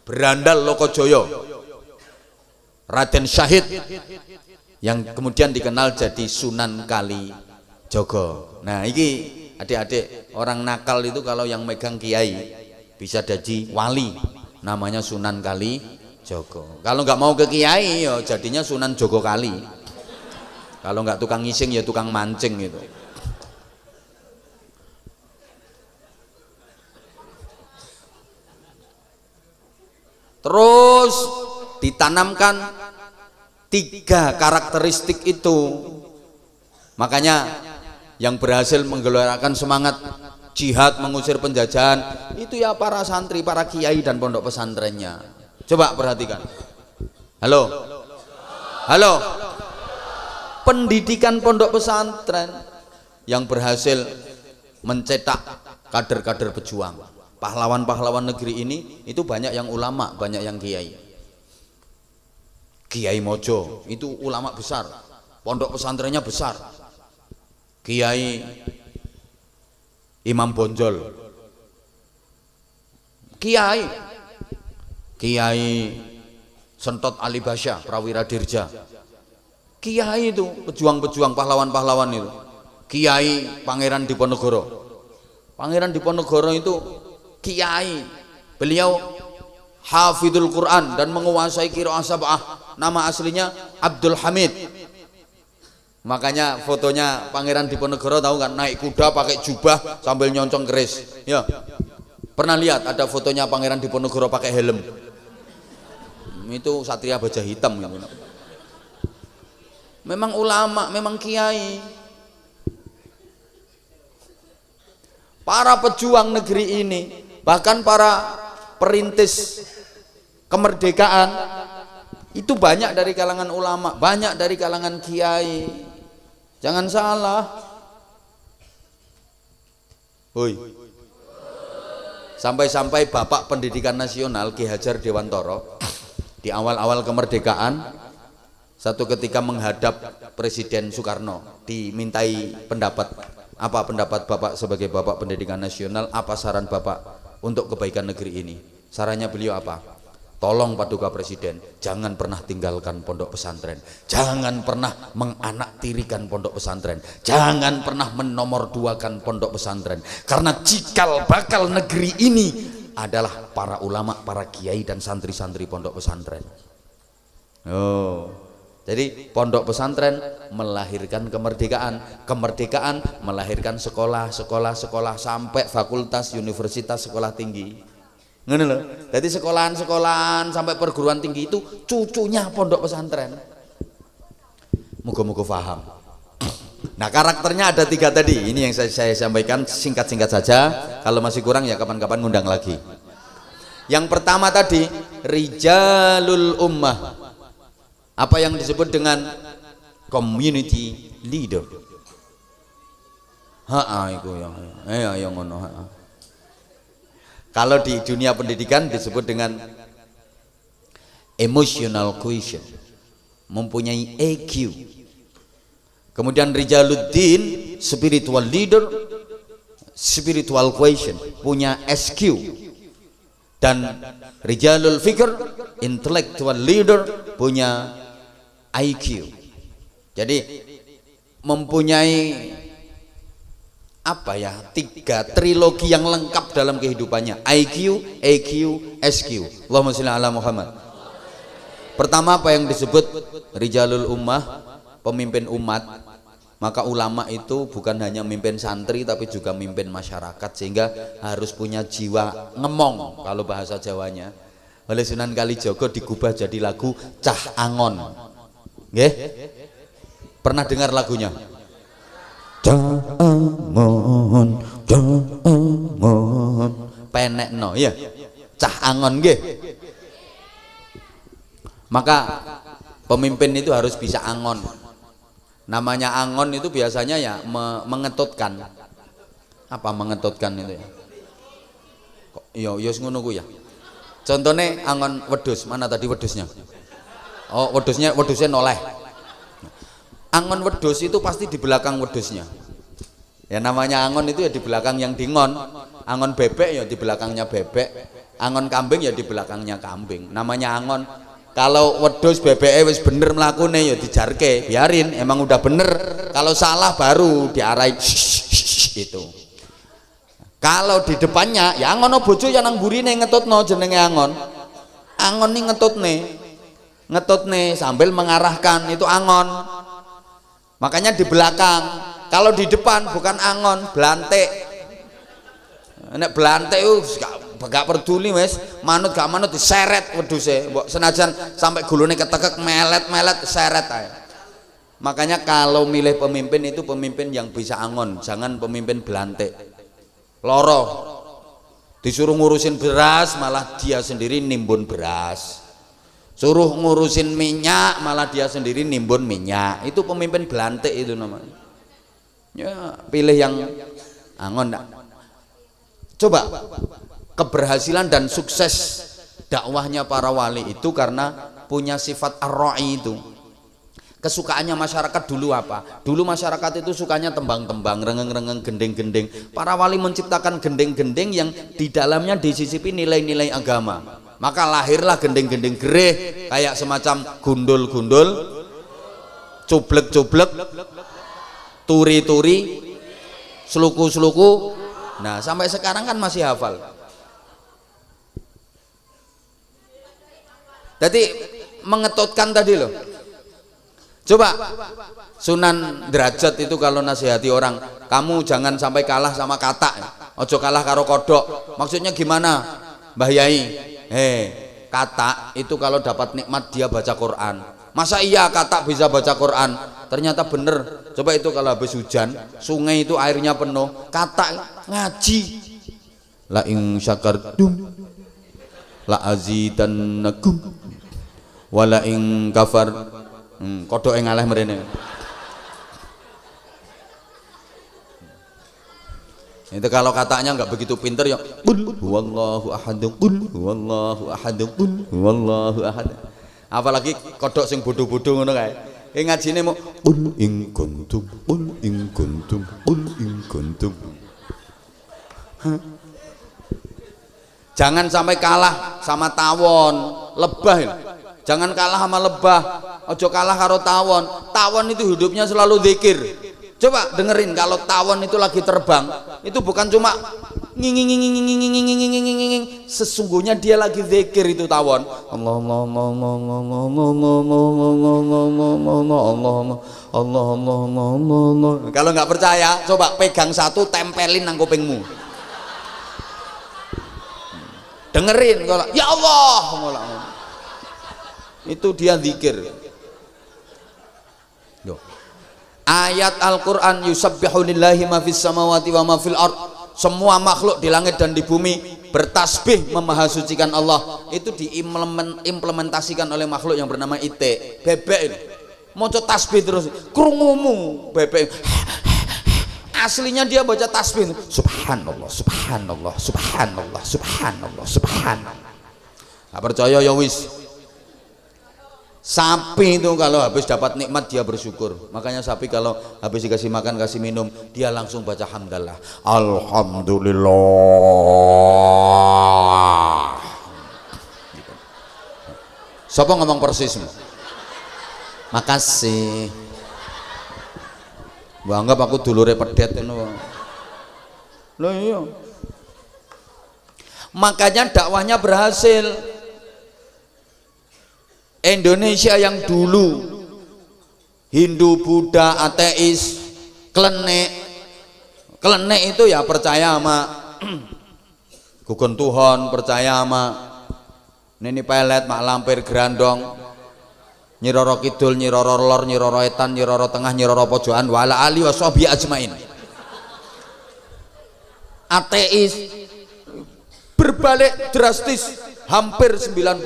berandal Lokojoyo, Raden Syahid, yang kemudian dikenal jadi Sunan Kalijogo. Nah, ini adik-adik, orang nakal itu kalau yang megang kiai bisa jadi wali, namanya Sunan Kalijogo. Kalau nggak mau ke kiai, ya jadinya Sunan Jogo Kali. Kalau nggak tukang ngising, ya tukang mancing gitu. Terus ditanamkan 3 karakteristik itu. Makanya yang berhasil menggelorakan semangat jihad mengusir penjajahan itu ya para santri, para kiai dan pondok pesantrennya. Coba perhatikan. Halo, halo. Pendidikan pondok pesantren yang berhasil mencetak kader-kader pejuang, pahlawan-pahlawan negeri ini, itu banyak yang ulama, banyak yang kiai. Kiai Mojo itu ulama besar, pondok pesantrennya besar. Kiai Imam Bonjol, Kiai Sentot Ali Basya, Prawira Dirja, kiai itu pejuang-pejuang, pahlawan-pahlawan itu. Kiai Pangeran Diponegoro, Pangeran Diponegoro itu kiai, beliau hafidul Quran dan menguasai qiraah sab'ah. Nama aslinya Abdul Hamid. Makanya fotonya Pangeran Diponegoro tahu kan, naik kuda pakai jubah sambil nyoncong keris. Ya, pernah lihat ada fotonya Pangeran Diponegoro pakai helm? Itu Satria Baja Hitam gitu. Memang ulama, memang kiai. Para pejuang negeri ini, bahkan para perintis kemerdekaan itu banyak dari kalangan ulama, banyak dari kalangan kiai. Jangan salah. Hoi. Sampai-sampai Bapak Pendidikan Nasional Ki Hajar Dewantoro di awal-awal kemerdekaan satu ketika menghadap Presiden Soekarno, dimintai pendapat. Apa pendapat Bapak sebagai Bapak Pendidikan Nasional? Apa saran Bapak untuk kebaikan negeri ini? Sarannya beliau apa? Tolong Paduka Presiden, jangan pernah tinggalkan pondok pesantren, jangan pernah menganaktirikan pondok pesantren, jangan pernah menomorduakan pondok pesantren, karena cikal bakal negeri ini adalah para ulama, para kiai dan santri-santri pondok pesantren. Oh, jadi pondok pesantren melahirkan kemerdekaan, kemerdekaan melahirkan sekolah, sekolah sampai fakultas, universitas, sekolah tinggi. Ngono lho. Jadi sekolahan sampai perguruan tinggi itu cucunya pondok pesantren. Moga-moga paham. Nah, karakternya ada 3 tadi. Ini yang saya sampaikan singkat-singkat saja. Kalau masih kurang ya kapan-kapan ngundang lagi. Yang pertama tadi, rijalul ummah. Apa yang disebut dengan community leader. Iku yang ngono. Kalau di dunia pendidikan disebut dengan emotional quotient, mempunyai EQ. Kemudian rijaluddin, spiritual leader, spiritual quotient, punya SQ. Dan rijalul fikr, intellectual leader, punya IQ. Jadi mempunyai apa ya, 3 trilogi yang lengkap dalam kehidupannya: IQ, EQ, SQ. Allahumma sholli ala Muhammad. Pertama, apa yang disebut rijalul ummah, pemimpin umat. Maka ulama itu bukan hanya mimpin santri tapi juga mimpin masyarakat, sehingga harus punya jiwa ngemong kalau bahasa Jawanya. oleh Sunan Kalijaga digubah jadi lagu Cah Angon. Nggih? Pernah dengar lagunya? Cah Angon, Cah Angon. Penekno ya. Cah Angon nggih. Maka pemimpin itu harus bisa angon. Namanya angon itu biasanya ya mengetutkan. Apa mengetutkan itu ya? Kok ya ngono ku ya. Contohnya angon wedhus, mana tadi wedhusnya? Oh, wedhusnya noleh. Angon wedhus itu pasti di belakang wedhusnya. Ya namanya angon itu ya di belakang yang dingon. Angon bebek ya di belakangnya bebek. Angon kambing ya di belakangnya kambing. Namanya angon. Kalau wedhus bebeke wis bener mlakune ya dijarke, biarin, emang udah bener. Kalau salah baru diarahin itu. Kalau di depannya ya ngono bojo ya nang burine ngetutno jenenge angon. Angon nih ngetutne sambil mengarahkan itu angon. Makanya di belakang. Kalau di depan bukan angon, blantik. Nek blantik gak peduli wis, manut gak manut diseret wedhuse. Mbok senajan sampai gulune ketekek melet-melet seret ae. Makanya kalau milih pemimpin itu pemimpin yang bisa angon, jangan pemimpin blantik. Loro disuruh ngurusin beras malah dia sendiri nimbun beras, suruh ngurusin minyak malah dia sendiri nimbun minyak. Itu pemimpin belantik itu namanya. Ya pilih yang angon. Coba keberhasilan dan sukses dakwahnya para wali itu karena punya sifat ar-ra'i itu. Kesukaannya masyarakat dulu apa? Dulu masyarakat itu sukanya tembang-tembang, rengeng-rengeng, gending-gending. Para wali menciptakan gending-gending yang di dalamnya disisipi nilai-nilai agama. Maka lahirlah gending-gending gereh, kayak semacam gundul-gundul, cublek-cublek, turi-turi, seluku-seluku. Nah, sampai sekarang kan masih hafal. Jadi mengetutkan tadi loh. Coba Sunan Derajat itu kalau nasihati orang, kamu jangan sampai kalah sama katak, ojo kalah karo kodok. Maksudnya gimana Mbah Yai? Katak itu kalau dapat nikmat dia baca Quran. Masa iya katak bisa baca Quran? Ternyata bener. Coba itu kalau habis hujan, sungai itu airnya penuh, katak ngaji. La in syakartum la azidannakum wala in kafar. Kodok yang ngalah merene. Itu kalau katanya nggak begitu pinter ya qul huwallahu ahad, qul huwallahu ahad, qul huwallahu ahad. Apalagi kodok sing bodoh-bodoh ngono kae. Ngajine mau qul in kuntum, qul in kuntum, qul in kuntum. Jangan sampai kalah sama tawon, lebah ini. Jangan kalah sama lebah, ojo kalah karo tawon. Tawon itu hidupnya selalu zikir. Coba dengerin kalau tawon itu lagi terbang, itu bukan cuma nging, sesungguhnya dia lagi zikir itu tawon. Allah. Kalau nggak percaya, coba pegang satu tempelin nang kupingmu. Dengerin kalau ya Allah. Itu dia zikir. Ayat Al-Quran yusabbihu lillahi ma fis samawati wa ma fil ard. Semua makhluk di langit dan di bumi bertasbih memahasucikan Allah. Itu diimplementasikan oleh makhluk yang bernama Ite, bebek ini. Maca tasbih terus, krungumu bebek. Aslinya dia baca tasbih. Subhanallah, subhanallah, subhanallah, subhanallah, subhanallah. Nggak percaya ya wis. Sapi itu kalau habis dapat nikmat dia bersyukur. Makanya sapi kalau habis dikasih makan kasih minum dia langsung baca hamdalah. Alhamdulillah. Siapa ngomong persis? Makasih. Mbak anggap aku dulure pedet itu. Loh iya. Makanya dakwahnya berhasil. Indonesia yang dulu Hindu, Buddha, ateis, klenek itu ya percaya sama gugun Tuhan, percaya sama Nini pelet, mak lampir grandong, Nyiroro kidul, Nyiroro lor, Nyiroro etan, Nyiroro tengah, Nyiroro pojokan, wala ali washabi ajmain. Ateis berbalik drastis, hampir 90%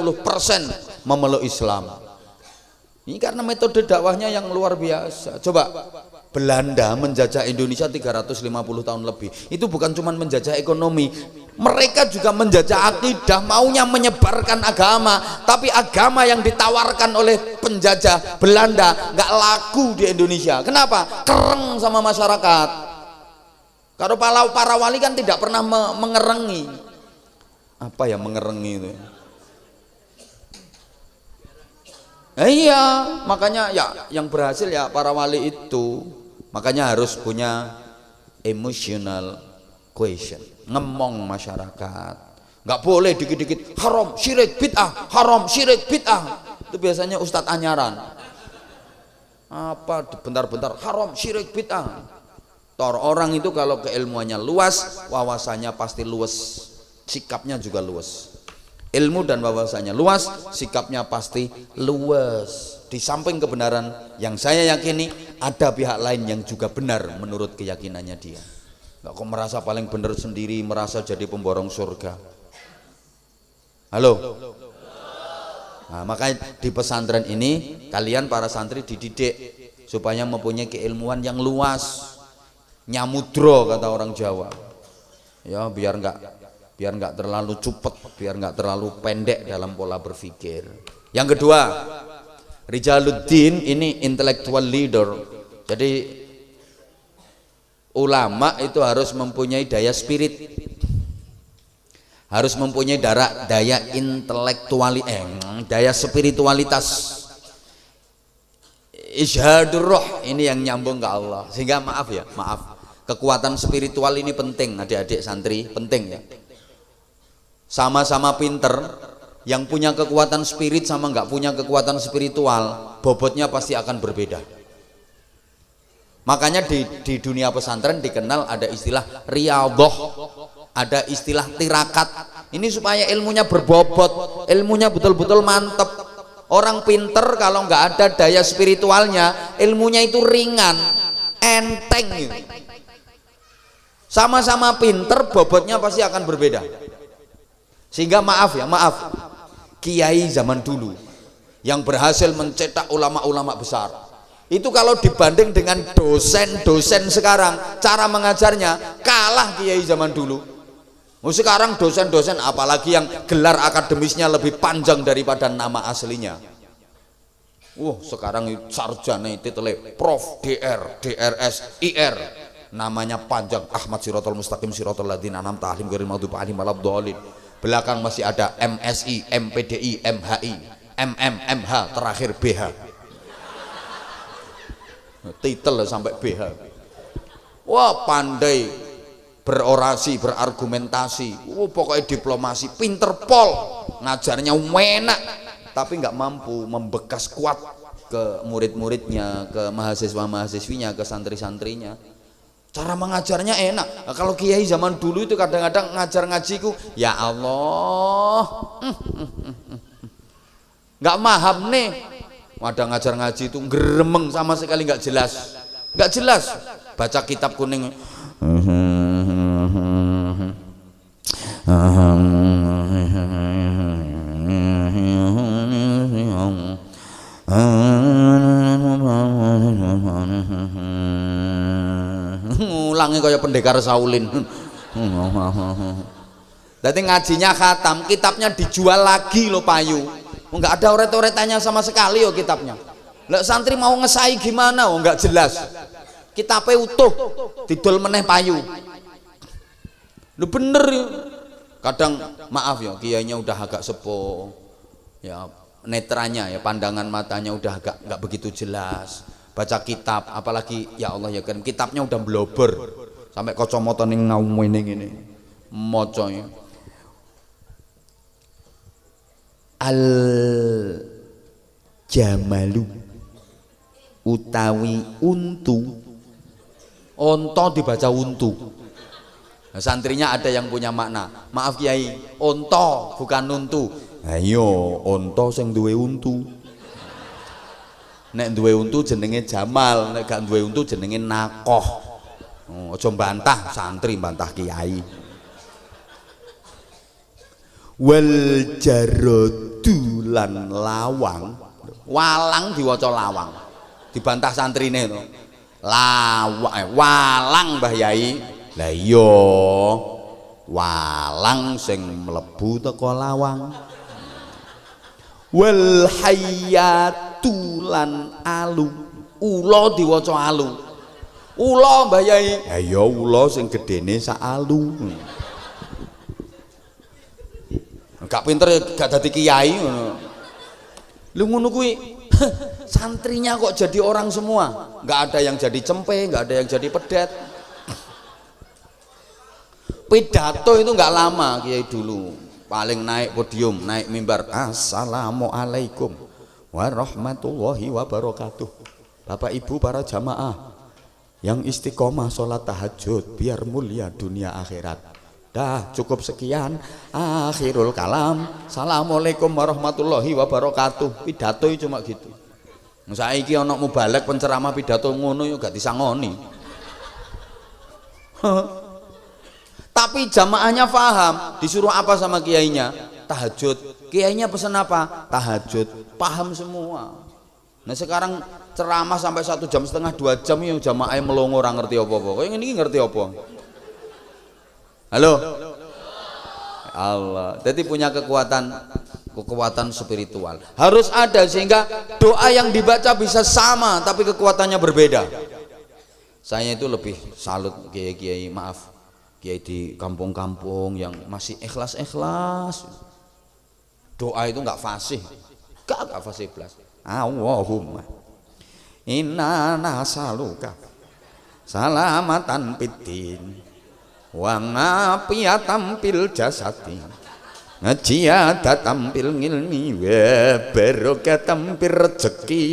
memeluk Islam. Ini karena metode dakwahnya yang luar biasa. Coba Belanda menjajah Indonesia 350 tahun lebih. Itu bukan cuma menjajah ekonomi, mereka juga menjajah akidah, maunya menyebarkan agama. Tapi agama yang ditawarkan oleh penjajah Belanda nggak laku di Indonesia. Kenapa? Kereng sama masyarakat. Kalau para wali kan tidak pernah mengerengi. Apa ya mengerengi itu? Iya, makanya ya yang berhasil ya para wali itu. Makanya harus punya emotional question, ngemong masyarakat. Nggak boleh dikit-dikit haram, syirik, bid'ah, haram, syirik, bid'ah. Itu biasanya Ustadz Anyaran. Apa bentar-bentar haram, syirik, bid'ah. Orang itu kalau keilmuannya luas, wawasannya pasti luas, sikapnya juga luas. Ilmu dan wawasannya luas, sikapnya pasti luas. Di samping kebenaran yang saya yakini, ada pihak lain yang juga benar menurut keyakinannya dia. Nggak kok merasa paling benar sendiri, merasa jadi pemborong surga. Halo? Nah, makanya di pesantren ini kalian para santri dididik supaya mempunyai keilmuan yang luas, nyamudro kata orang Jawa. Ya biar nggak terlalu cupet, biar nggak terlalu pendek dalam pola berpikir. Yang kedua, Rijaluddin ini intellectual leader. Jadi ulama itu harus mempunyai daya spirit, harus mempunyai daya daya spiritualitas. Ishadur roh ini yang nyambung ke Allah. Sehingga maaf, kekuatan spiritual ini penting, adik-adik santri, penting ya. Sama-sama pinter, yang punya kekuatan spirit sama nggak punya kekuatan spiritual, bobotnya pasti akan berbeda. Makanya di dunia pesantren dikenal ada istilah riyadhah, ada istilah tirakat. Ini supaya ilmunya berbobot, ilmunya betul-betul mantep. Orang pinter kalau nggak ada daya spiritualnya, ilmunya itu ringan, enteng gitu. Sama-sama pinter, bobotnya pasti akan berbeda. Sehingga maaf, kiai zaman dulu yang berhasil mencetak ulama-ulama besar itu kalau dibanding dengan dosen-dosen sekarang, cara mengajarnya kalah kiai zaman dulu. Sekarang dosen-dosen apalagi yang gelar akademisnya lebih panjang daripada nama aslinya. Sekarang sarjana titelnya Prof, DR, DRS, IR, namanya panjang, Ahmad Siratal Mustaqim Siratal Ladzina An'amta 'alaihim ghairil maghdubi 'alaihim waladdallin. Belakang masih ada MSI, MPDI, MHI, MH, terakhir BH. Titel sampai BH. Wah, pandai berorasi, berargumentasi. Pokoknya diplomasi, pinter pol, ngajarnya enak, tapi nggak mampu membekas kuat ke murid-muridnya, ke mahasiswa-mahasiswinya, ke santri-santrinya. Cara mengajarnya enak. Nah, kalau kiai zaman dulu itu kadang-kadang ngajar ngajiku, ya Allah, nggak paham nih. Wadah ngajar ngaji itu geremeng sama sekali, nggak jelas. Baca kitab kuning. Ngulangnya kayak pendekar Saulin. Jadi ngajinya khatam, kitabnya dijual lagi loh payu. Enggak ada oret-oretannya sama sekali yo kitabnya. Lah santri mau ngesai gimana? Enggak jelas. Kitabnya utuh, didol meneh payu. Lu bener ya. Kadang maaf ya, kiainya udah agak sepuh. Ya, netranya ya, pandangan matanya udah agak enggak begitu jelas. Baca kitab, apalagi ya Allah ya kan kitabnya udah blober sampai kacamata ning ngawene ngene maca. Al jamalu utawi untu, onto dibaca untu. Nah, santrinya ada yang punya makna, maaf kiai, onto bukan untu. Ayo onto sing duwe untu. Nek duwe untu jenenge Jamal, nek gak duwe untu jenenge Nakoh. Aja bantah santri, bantah kiai. Wal jaradu lan lawang. Walang diwaca lawang. Dibantah santrine to. Walang Mbah Yai. Lah iya. Walang sing mlebu teko lawang. Wal hayatu lan alu. Ula diwaca alu. Ula Mbah Yai. Ya iya ula sing gedene sak alu. Gak pinter gak dadi kiai ngono. Lu ngono kuwi santrinya kok jadi orang semua. Gak ada yang jadi cempe, gak ada yang jadi pedet. Pidato itu gak lama kiai dulu. Paling naik podium, naik mimbar, assalamualaikum warahmatullahi wabarakatuh. Bapak ibu para jamaah yang istiqomah sholat tahajud biar mulia dunia akhirat. Dah cukup sekian, akhirul kalam, assalamualaikum warahmatullahi wabarakatuh. Pidato cuma gitu. Saiki ana mubalek penceramah pidato ngono yo gak disangoni. Tapi jamaahnya paham, disuruh apa sama kiainya? Tahajud. Kiainya pesan apa? Tahajud. Paham semua. Nah sekarang ceramah sampai 1,5 jam 2 jam ya jamaahnya melongo ora ngerti apa-apa. Kok ini ngerti apa? Halo? Allah. Jadi punya kekuatan spiritual. Harus ada sehingga doa yang dibaca bisa sama tapi kekuatannya berbeda. Saya itu lebih salut kiai-kiai, maaf, kiai di kampung-kampung yang masih ikhlas-ikhlas. Doa itu enggak fasih. Enggak fasih belas. Allahumma inna nasaluka salamatan fiddin wa ngafiatan fil jasadi ngajiyatan fil ilmi wa barokatan fil rezeki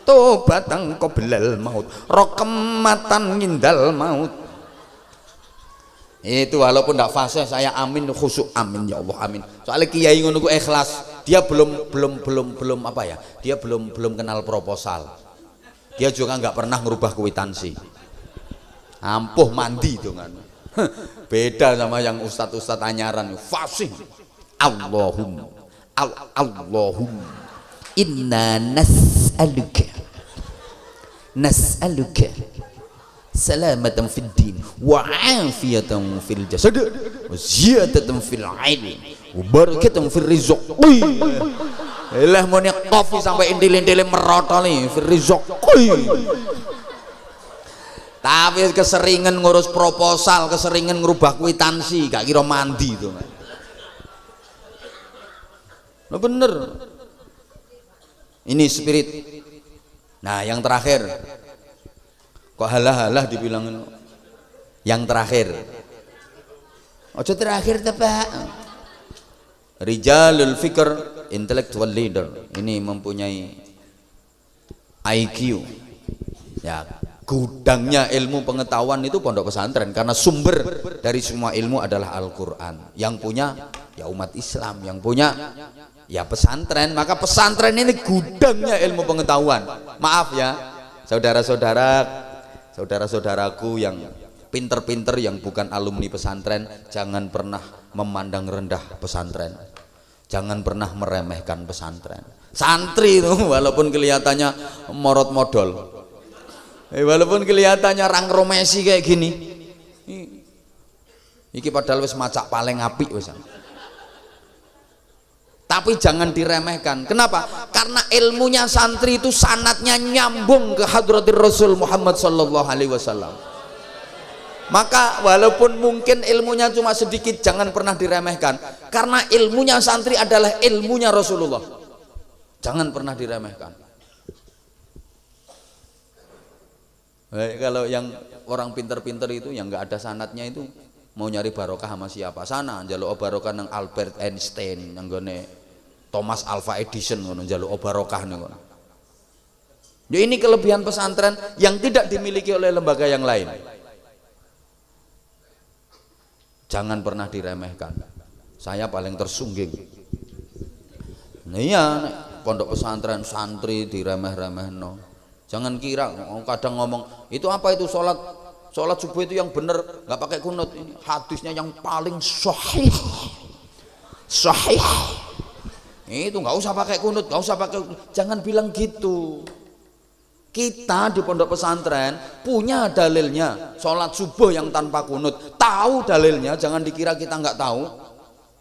tobatan qoblal maut rokamatan ngindal maut. Itu walaupun tidak fasih saya amin khusyuk amin ya Allah amin. Soalnya kiai ngono ku ikhlas. Dia belum apa ya? Dia belum kenal proposal. Dia juga nggak pernah ngerubah kwitansi. Ampuh mandi itu kan. Beda sama yang ustadz anyaran fasih. Allahumma inna nas'aluka salamatan fid din wa afiyatan fil jasad wa ziyadatan fil ilmi wa barakatan fil rizq. Elah mone kopi sampai indil-indile merotoli fil rizq. Tapi keseringan ngurus proposal, keseringan ngerubah kwitansi, gak kira mandi itu. Nah bener. Ini spirit. Nah yang terakhir. Kok halah-halah dibilangin. Yang terakhir. Ojo terakhir Pak. Rijalul fikr, intellectual leader. Ini mempunyai IQ. Ya. Gudangnya ilmu pengetahuan itu pondok pesantren karena sumber dari semua ilmu adalah Al-Quran. Yang punya ya umat Islam, yang punya ya pesantren. Maka pesantren ini gudangnya ilmu pengetahuan. Maaf ya saudara-saudaraku yang pinter-pinter yang bukan alumni pesantren, jangan pernah memandang rendah pesantren, jangan pernah meremehkan pesantren. Santri itu walaupun kelihatannya morot modal, walaupun kelihatannya rang romesi kayak gini, iki padahal wis macak paling apik wis. Tapi jangan diremehkan. Kenapa? Karena ilmunya santri itu sanatnya nyambung ke hadratir Rasul Muhammad sallallahu alaihi wasallam. Maka walaupun mungkin ilmunya cuma sedikit, jangan pernah diremehkan. Karena ilmunya santri adalah ilmunya Rasulullah. Jangan pernah diremehkan. Kalau yang orang pinter-pinter itu yang nggak ada sanatnya itu mau nyari barokah sama siapa? Sana njaluk barokah nang Albert Einstein, nang gone Thomas Alva Edison ngono njaluk barokah ngono. Ya ini kelebihan pesantren yang tidak dimiliki oleh lembaga yang lain. Jangan pernah diremehkan. Saya paling tersungging Iya, pondok pesantren santri diremeh-remehno. Jangan kira kadang ngomong itu apa itu sholat subuh itu yang benar nggak pakai kunut. Ini hadisnya yang paling sahih. Itu nggak usah pakai kunut, nggak usah pakai. Jangan bilang gitu. Kita di pondok pesantren punya dalilnya sholat subuh yang tanpa kunut. Tahu dalilnya, jangan dikira kita nggak tahu.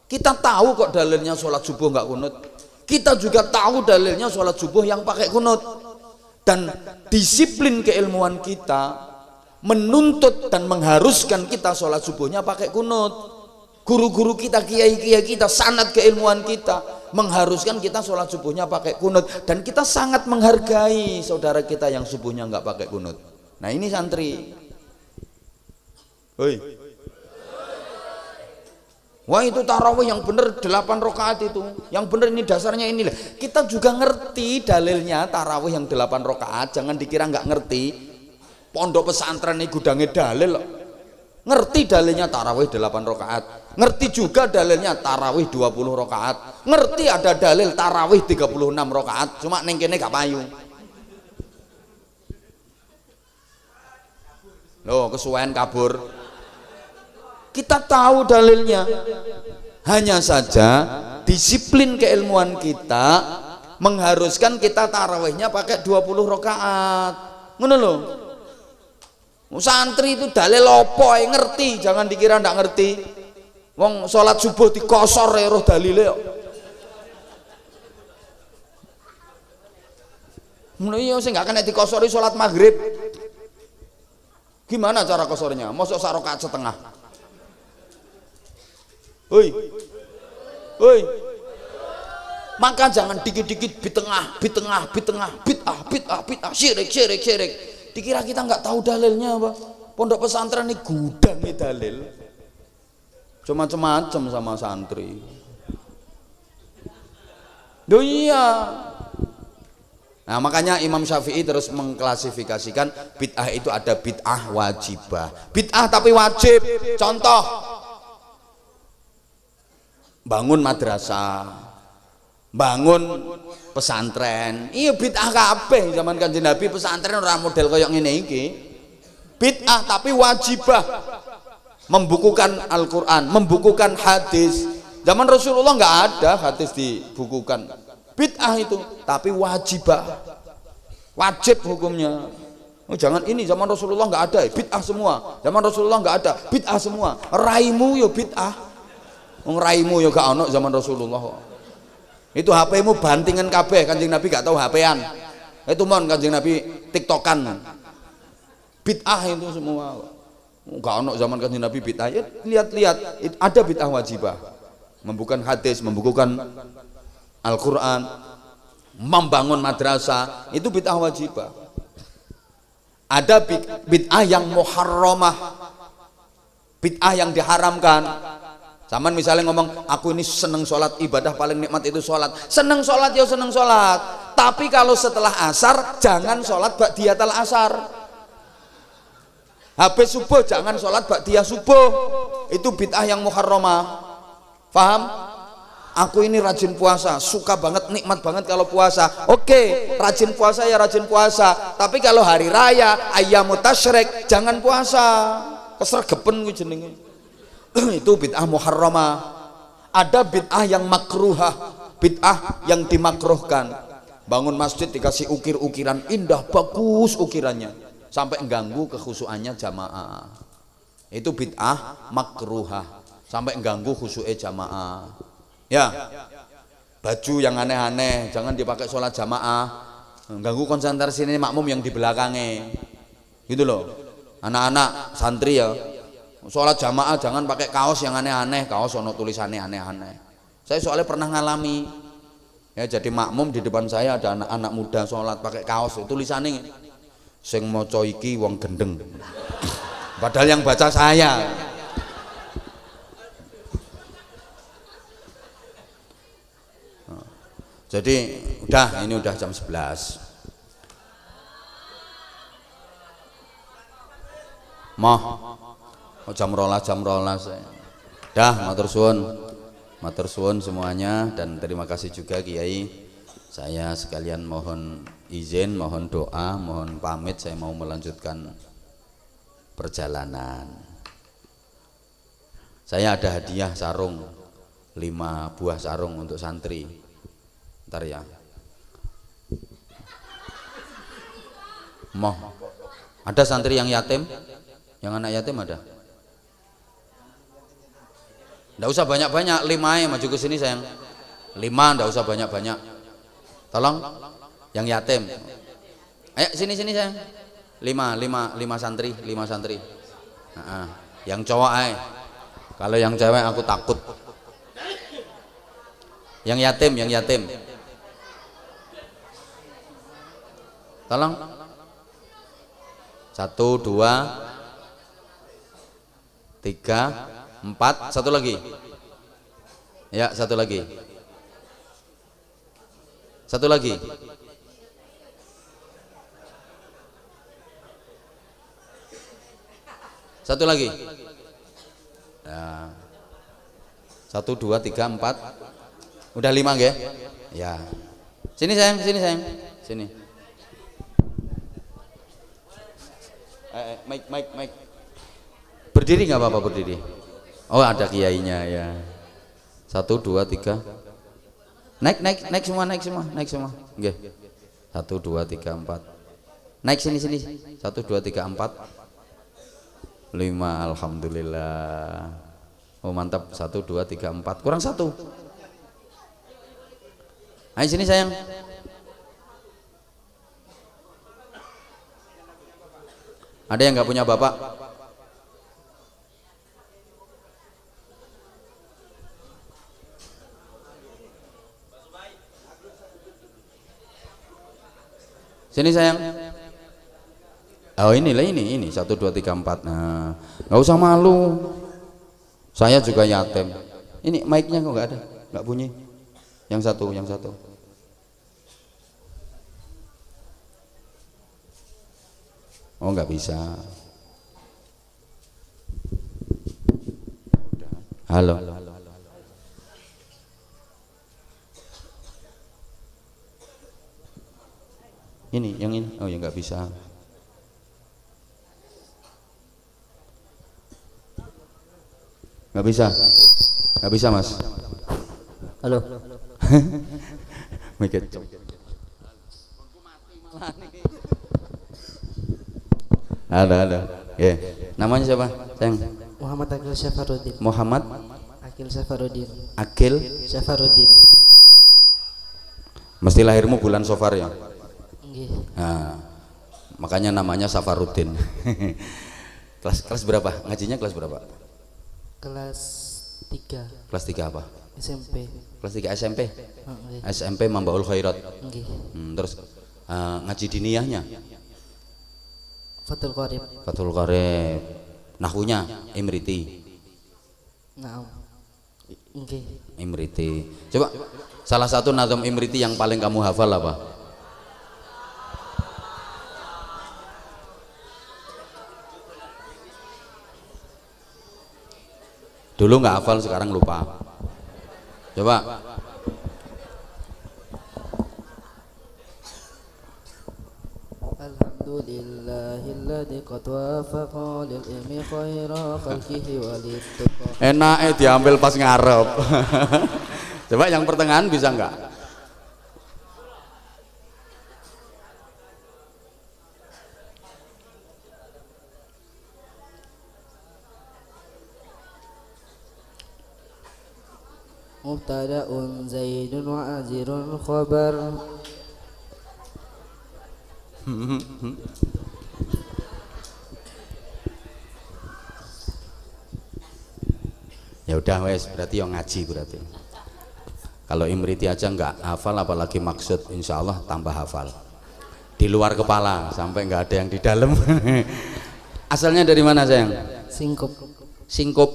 Kita tahu kok dalilnya sholat subuh nggak kunut. Kita juga tahu dalilnya sholat subuh yang pakai kunut. Dan disiplin keilmuan kita menuntut dan mengharuskan kita sholat subuhnya pakai kunut. Guru-guru kita, kiai-kiai kita, sanad keilmuan kita mengharuskan kita sholat subuhnya pakai kunut. Dan kita sangat menghargai saudara kita yang subuhnya nggak pakai kunut. Nah ini santri. Hoi. Wah itu tarawih yang benar 8 rakaat itu. Yang benar ini dasarnya inilah. Kita juga ngerti dalilnya tarawih yang 8 rakaat. Jangan dikira nggak ngerti. Pondok pesantren ini gudangnya dalil. Ngerti dalilnya tarawih 8 rakaat. Ngerti juga dalilnya tarawih 20 rakaat. Ngerti ada dalil tarawih 36 rakaat. Cuma neng kene gak payu. Loh kesuwen kabur. Kita tahu dalilnya, hanya saja disiplin keilmuan kita mengharuskan kita tarawihnya pakai 20 rakaat. Ngono lho. Santri itu dalil opo ngerti, jangan dikira ndak ngerti. Wong sholat subuh dikosor roh dalile kok. Ngono iya sing gak kena dikosori sholat maghrib. Gimana cara kosornya? Mosok sak rakaat setengah. Hoi, maka jangan dikit-dikit bitengah, bid'ah, syirik. Dikira kita nggak tahu dalilnya apa? Pondok pesantren ini gudang nih dalil. Cuma macam-macam sama santri. Duh iya. Nah makanya Imam Syafi'i terus mengklasifikasikan bid'ah itu ada bid'ah wajibah, bid'ah tapi wajib. Contoh. Bangun madrasah, bangun pesantren, iya bid'ah kabeh zaman Kanjeng Nabi. Pesantren ora model koyo ngene iki. Bid'ah tapi wajibah. Membukukan Al-Qur'an, membukukan hadis. Zaman Rasulullah nggak ada hadis dibukukan. Bid'ah itu tapi wajibah. Wajib hukumnya. Oh, jangan ini zaman Rasulullah nggak ada, bid'ah semua. Zaman Rasulullah nggak ada, bid'ah semua. Raimu yo bid'ah. Wong raimu ya gak ono zaman Rasulullah. Itu HP-mu bantingan kabeh, Kanjeng Nabi gak tahu HP-an. Itu mon Kanjeng Nabi TikTokan. Bid'ah itu semua. Gak ono zaman Kanjeng Nabi bid'ah. Ya, lihat-lihat ada bid'ah wajibah. Membukukan hadis, membukukan Al-Qur'an, membangun madrasah, itu bid'ah wajibah. Ada bid'ah yang muharramah. Bid'ah yang diharamkan. Zaman misalnya ngomong, aku ini seneng sholat, ibadah paling nikmat itu sholat. Seneng sholat ya seneng sholat. Tapi kalau setelah asar, jangan sholat ba'diyatal asar. Habis subuh, jangan sholat ba'diyah subuh. Itu bid'ah yang muharramah. Paham? Aku ini rajin puasa, suka banget, nikmat banget kalau puasa. Oke, rajin puasa ya rajin puasa. Tapi kalau hari raya, ayyamut tasyrik, jangan puasa. Kesregepen kuwi jenenge. Itu bid'ah muharramah. Ada bid'ah yang makruhah, bid'ah yang dimakruhkan. Bangun masjid dikasih ukir-ukiran indah, bagus ukirannya, sampai mengganggu kekhusyuannya jamaah. Itu bid'ah makruhah, sampai mengganggu khusyuknya jamaah. Ya, baju yang aneh-aneh jangan dipakai sholat jamaah, mengganggu konsentrasi ini makmum yang di belakangnya. Gitu loh. Anak-anak santri ya, sholat jamaah jangan pakai kaos yang aneh-aneh, kaos ono tulisannya aneh-aneh. Saya soalnya pernah ngalami, ya jadi makmum di depan saya ada anak-anak muda sholat pakai kaos tulisannya sing maca iki wong gendeng, padahal yang baca saya. Jadi ini udah jam 11. Jam rolas. Dah matur suwun. Matur suwun semuanya dan terima kasih juga Kiai. Saya sekalian mohon izin, mohon doa, mohon pamit, saya mau melanjutkan perjalanan. Saya ada hadiah sarung 5 buah sarung untuk santri. Ntar ya. Moh. Ada santri yang yatim? Yang anak yatim ada? Nggak usah banyak-banyak, 5 aja maju ke sini sayang. 5, nggak usah banyak-banyak. Tolong yang yatim. Ayo sini sayang. 5 santri, 5 santri. Nah, yang cowok aja. Kalau yang cewek aku takut. Yang yatim. Tolong. 1, 2, 3, 4, satu lagi. Ya, satu lagi. Satu lagi. Satu lagi. Nah. 1, 2, 3, 4. Udah 5 nggih? Ya. Sini sayang. Sini. Mic. Berdiri nggak apa-apa berdiri. Oh ada kiainya ya. 1, 2, 3. Naik semua. Nggih. 1, 2, 3, 4. Naik sini. 1, 2, 3, 4. 5 alhamdulillah. Oh mantap. 1, 2, 3, 4. Kurang 1. Ayo sini sayang. Ada yang nggak punya bapak? Sini sayang. Oh ini 1, 2, 3, 4. Nah, nggak usah malu. Saya juga yatim. Ini mic-nya kok nggak ada, nggak bunyi. Yang satu. Oh nggak bisa. Halo. Ini, yang ini. Oh ya nggak bisa. Nggak bisa mas. Halo. Mikir. Ada. Ya. Namanya siapa? Sayang. Muhammad Akil Syafaruddin. Muhammad Akil Syafaruddin. Akil Syafaruddin. Mesti lahirmu bulan Safar ya? Nggih. Nah, makanya namanya Safaruddin. kelas berapa? Ngajinya kelas berapa? Kelas 3. Kelas 3 apa? SMP. Kelas 3 SMP? Nggih. SMP Mambaul Khairat. Nggih. Terus ngaji diniyahnya? Fathul Qarib. Fathul Qarib. Nahwunya Imriti. Naam. Nggih. Imriti. Coba salah satu nazam Imriti yang paling kamu hafal apa? Dulu nggak hafal, sekarang lupa. Coba. Alhamdulillahilladzi qad wafaqa lil ilmi khaira khalqihi walittuqa. Enake diambil pas ngarep. Coba yang pertengahan bisa nggak? Mubtada'un Zaidun wa Azirun khabar. Ya udah wes, berarti yang ngaji berarti. Kalau Imriti aja nggak hafal, apalagi maksud, insya Allah tambah hafal. Di luar kepala sampai nggak ada yang di dalam. Asalnya dari mana sayang? Singkup. Singkup.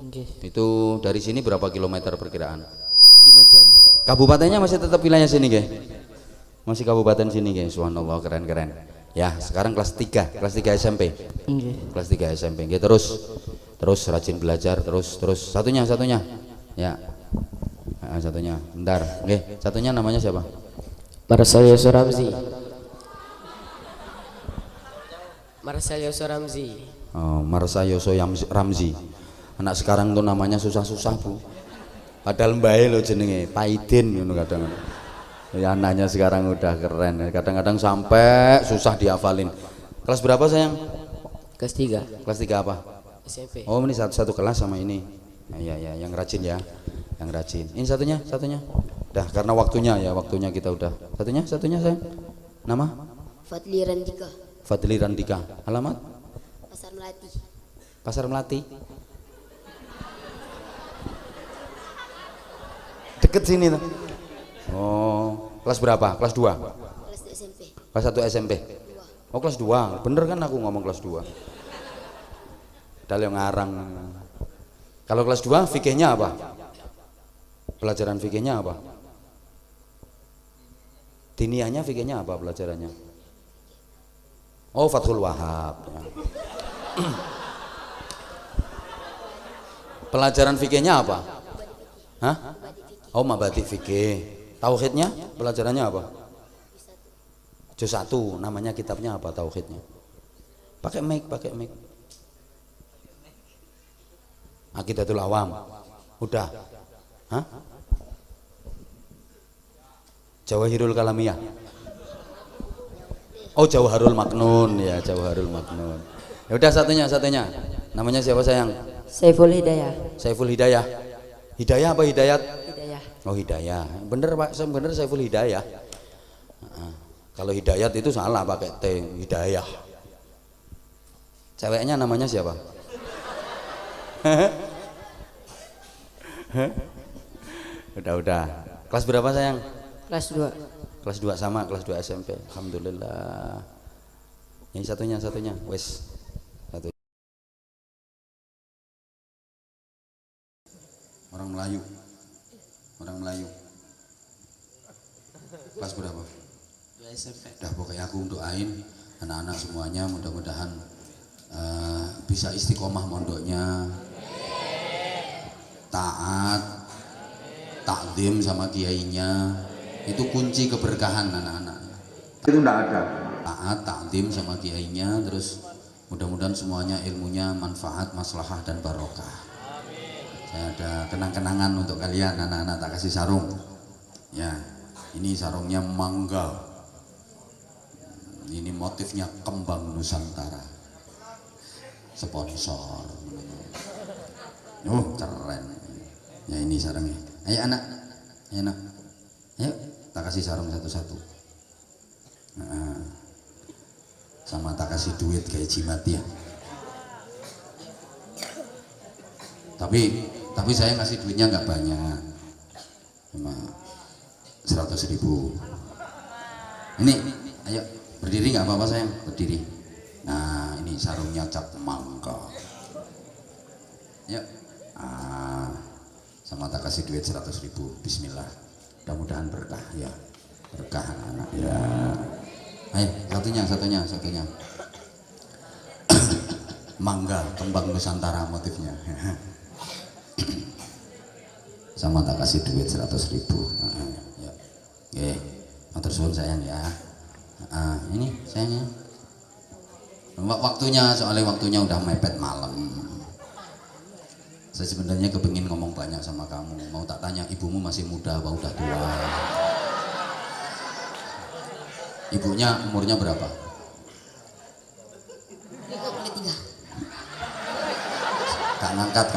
Nggih. Itu dari sini berapa kilometer perkiraan? 5 jam. Kabupatennya masih tetap wilayah sini ge? Masih kabupaten sini ge? Subhanallah, keren. Ya sekarang kelas 3 SMP. Nggih. Kelas 3 SMP. Nggih, terus rajin belajar, terus satunya ya. satunya. Bentar. Oke, satunya namanya siapa? Marcel Yusuf Ramzi. Marcel Yusuf Ramzi. Oh, Marsa Yoso Ramzi. Anak sekarang tuh namanya susah-susah, Bu. Padahal mbae lo jenenge Paidin ngono kadang. Ya anaknya sekarang udah keren. Kadang-kadang sampai susah dihafalin. Kelas berapa sayang? Kelas 3 Kelas 3 apa? SMP. Oh, ini satu kelas sama ini. Ya, yang rajin ya. Yang rajin. Ini satunya. Dah, karena waktunya kita udah. Satunya sayang. Nama? Fadli Randika, Fadli Randika. Alamat? Pasar Melati. Pasar Melati. Deket sini tuh. Oh, kelas berapa? Kelas 2? Kelas 2 SMP. Kelas 1 SMP? Oh, kelas 2. Bener kan aku ngomong kelas 2. Padahal yang ngarang. Kalau kelas 2 fikihnya apa? Pelajaran fikihnya apa? Diniyahnya fikihnya apa pelajarannya? Oh, Fathul Wahab ya. Pelajaran fikihnya apa? Hah? Oh, mabadi fikih. Tauhidnya pelajarannya apa? Juz 1. Namanya kitabnya apa tauhidnya? Pakai mic. Aqidatul Awam. Udah. Hah? Jawahirul Kalamiyah. Oh, Jawharul Maknun ya, Jawharul Maknun. Ya udah satunya. Namanya siapa sayang? Saiful Hidayah. Saiful Hidayah. Hidayah apa Hidayat? Hidayah. Oh, Hidayah. Bener Pak, bener Saiful Hidayah. Kalau Hidayat itu salah pakai T, Hidayah. Ceweknya namanya siapa? Udah. Kelas berapa sayang? Kelas 2 Kelas 2 sama, kelas 2 SMP. Alhamdulillah. Ini satunya. Wes. Satu. Orang Melayu. Kelas berapa? 2 SMP. Dah pokoknya aku doain anak-anak semuanya mudah-mudahan bisa istiqomah mondoknya, taat, takdim sama kiainya. Itu kunci keberkahan anak-anak. Itu enggak ada. Taat, takdim sama kiainya, terus mudah-mudahan semuanya ilmunya manfaat, maslahah dan barokah. Saya ada kenang-kenangan untuk kalian anak-anak, tak kasih sarung. Ya, ini sarungnya mangga. Ini motifnya kembang Nusantara. Sponsor. Oh, keren. Ya ini sarungnya. Ayo anak. Ayo, tak kasih sarung satu-satu. Nah, sama tak kasih duit kayak jimat ya. Tapi saya ngasih duitnya nggak banyak, cuma 100.000. Ini, ayo berdiri nggak apa-apa sayang, berdiri. Nah ini sarungnya cap mangga. Yuk, sama tak kasih duit 100.000. Bismillah. Mudah-mudahan berkah ya, berkah anak-anak ya. Ayo satunya. Mangga, kembang Nusantara motifnya. Sama tak kasih duit 100.000. Ya. Oke, matur suwun sayang ya. Ini sayangnya. Soalnya waktunya udah mepet malam. Saya sebenarnya kepingin ngomong banyak sama kamu. Mau tak tanya, ibumu masih muda apa udah tua? Ibunya umurnya berapa? 53. Gak ngangkat.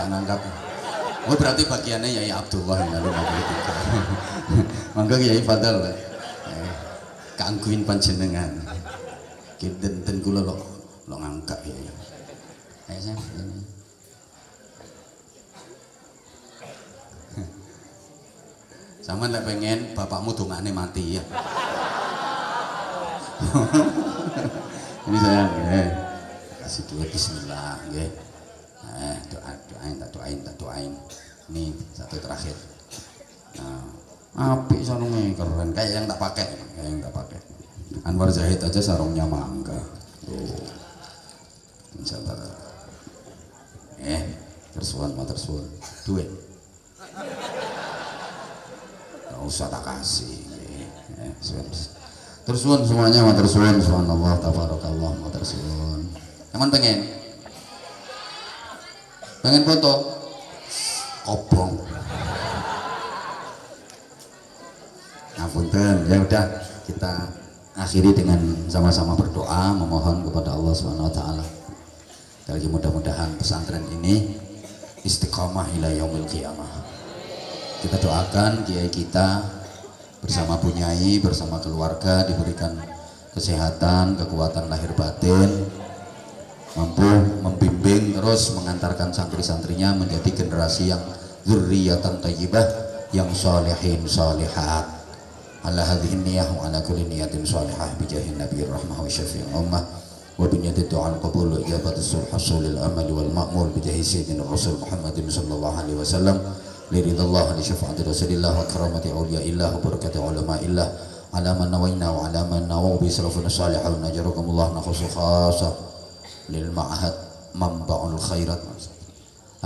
Oh berarti bagiannya Yai Abdullah yang lalu 53. Mangga Yai Fadal. Kangguin panjenengan. Kinten kula lo ngangkat ya. Ayo sayang. Sama nggak pengen bapakmu dongane mati ya. Ini sayang, kasih duit bismillah, doain. Ini satu terakhir. Nah, apik sarungnya keren, kayak yang tak pakai. Anwar Zahid aja sarungnya mangga. Tuh, insyaallah. Tersuan, duit. usah tak kasih. Terus suwun semuanya, matur suwun, subhanallah, tabarakallah, matur suwun. Emang pengen foto? Kobong. Ngapunten, ya udah kita akhiri dengan sama-sama berdoa memohon kepada Allah Subhanahu wa taala. Lagi mudah-mudahan pesantren ini istiqamah ila yaumil qiyamah. Kita doakan kiai kita bersama Bunyai, bersama keluarga diberikan kesehatan, kekuatan lahir batin, mampu membimbing terus mengantarkan santri-santrinya menjadi generasi yang dzurriyyatan thayyibah, yang sholihin sholihat. Ala hadhihi niyyah wa ala kulli niyatin shalihah bi jahin nabiyir rahmah wa syafi'il ummah wa bi niyyati du'al qabul wa ijabati sulh hasulil amali wal ma'mul bi jahi sayyidina rasul Muhammadin sallallahu alaihi wasallam li ridallah li syafaati rasulillah wa karamati awliyaillah wa barakati ulama'illah ala man nawayna wa ala man nawaw bi salafuna salihun najarakumullah nakhusu khasa lil ma'had manba'ul khairat.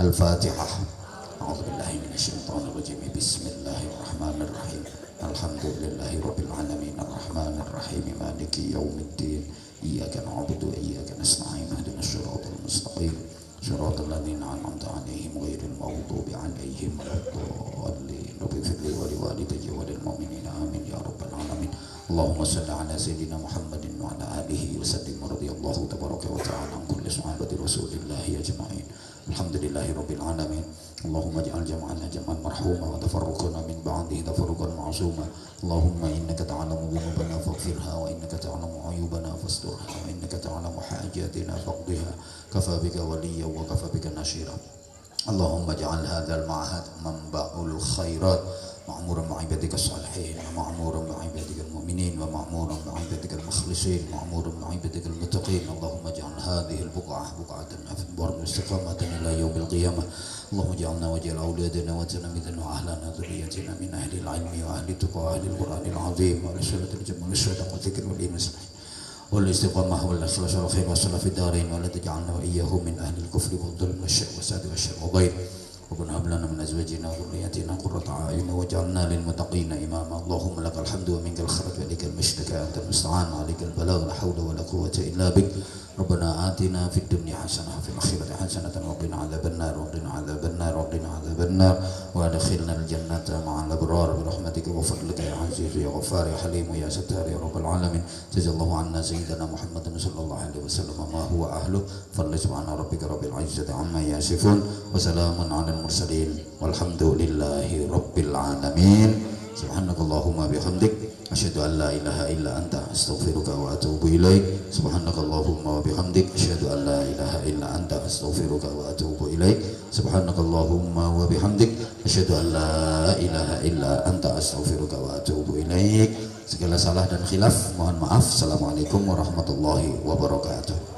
Al-Fatihah. A'udzu billahi minasyaitonir rajim. Bismillahirrahmanirrahim. Alhamdulillahi rabbil alamin arrahmanir rahim maliki yaumiddin iyyaka na'budu wa iyyaka nasta'in ihdinas siratal mustaqim siratal ladzina an'amta 'alaihim ghairil maghdubi 'alaihim waladdallin rabbil fidli wa liwalidayya wa lil mu'minina amin ya rabbal alamin. Allahumma shalli ala sayyidina Muhammadin wa ala alihi wa sallim radhiyallahu tabaraka wa ta'ala an kulli sahabati rasulillahi ajma'in. Alhamdulillahi rabbil alamin. Allahumma ij'al jam'ana jam'an marhuma wa tafarruqana min ba'dihi tafarruqan ma'suma. Allahumma innaka ta'lamu dhunubana faghfirha wa innaka ta'lamu 'uyubana fasturha wa innaka ta'lamu hajatina faqdiha kafa bika waliyya wa kafa bika nashira. Allahumma ij'al hadzal ma'had manba'ul khairat ma'muran bi'ibadika salihin wa ma'muran bi'ibadika al-mu'minin wa ma'muran bi'ibadika al-mukhlisin ma'muran bi'ibadika al-muttaqin. Allahumma ij'al hadhihi al-buq'ah buq'atan afdal istiqamatan ila yaumil qiyamah. Allahumma ij'alna wa ij'al awladana wa tanamidana wa ahlana dhurriyyatina min ahli al-'ilmi wa ahli taqwa wa ahli al-Qur'anil 'azim wa ahli salatil jamal syadaq wa dzikr wal iman wal istiqamah wal ikhlas wal khair wa salah fid darain wa la taj'alna wa iyyahum min ahli al-kufri wal dhulm wa syarr wa sad wa syarr wa dhair. Rabbana hab lana min azwajina wa dhurriyyatina qurrata a'yun waj'alna lil muttaqina imama. Allahumma lakal hamdu wa minkal kharaj wa ilaikal mashtaka anta musta'an wa alaikal balagh la hawla wa la quwwata illa bik. Rabbana atina fid dunya hasanah wa fil akhirati hasanatan wa qina adzaban nar wa qina adzaban nar wa qina adzaban nar wa adkhilna al jannata ma'al abrar bi rahmatika wa fadlika ya aziz ya ghafar ya halim ya sattar ya rabbal alamin. Jazallahu anna sayyidina Muhammadan sallallahu alaihi wasallam ma huwa ahlu. Fadli subhana rabbika rabbil izzati amma yasifun wa salamun 'alal mursalin walhamdulillahi rabbil alamin. Subhanakallahumma bihamdik asyhadu an la ilaha illa anta astaghfiruka wa atubu ilaik. Subhanakallahumma wa bihamdik asyhadu an la ilaha illa anta astaghfiruka wa atubu ilaik. Subhanakallahumma wa bihamdik asyhadu an la ilaha illa anta astaghfiruka wa atubu ilaik. Segala salah dan khilaf mohon maaf. Assalamualaikum warahmatullahi wabarakatuh.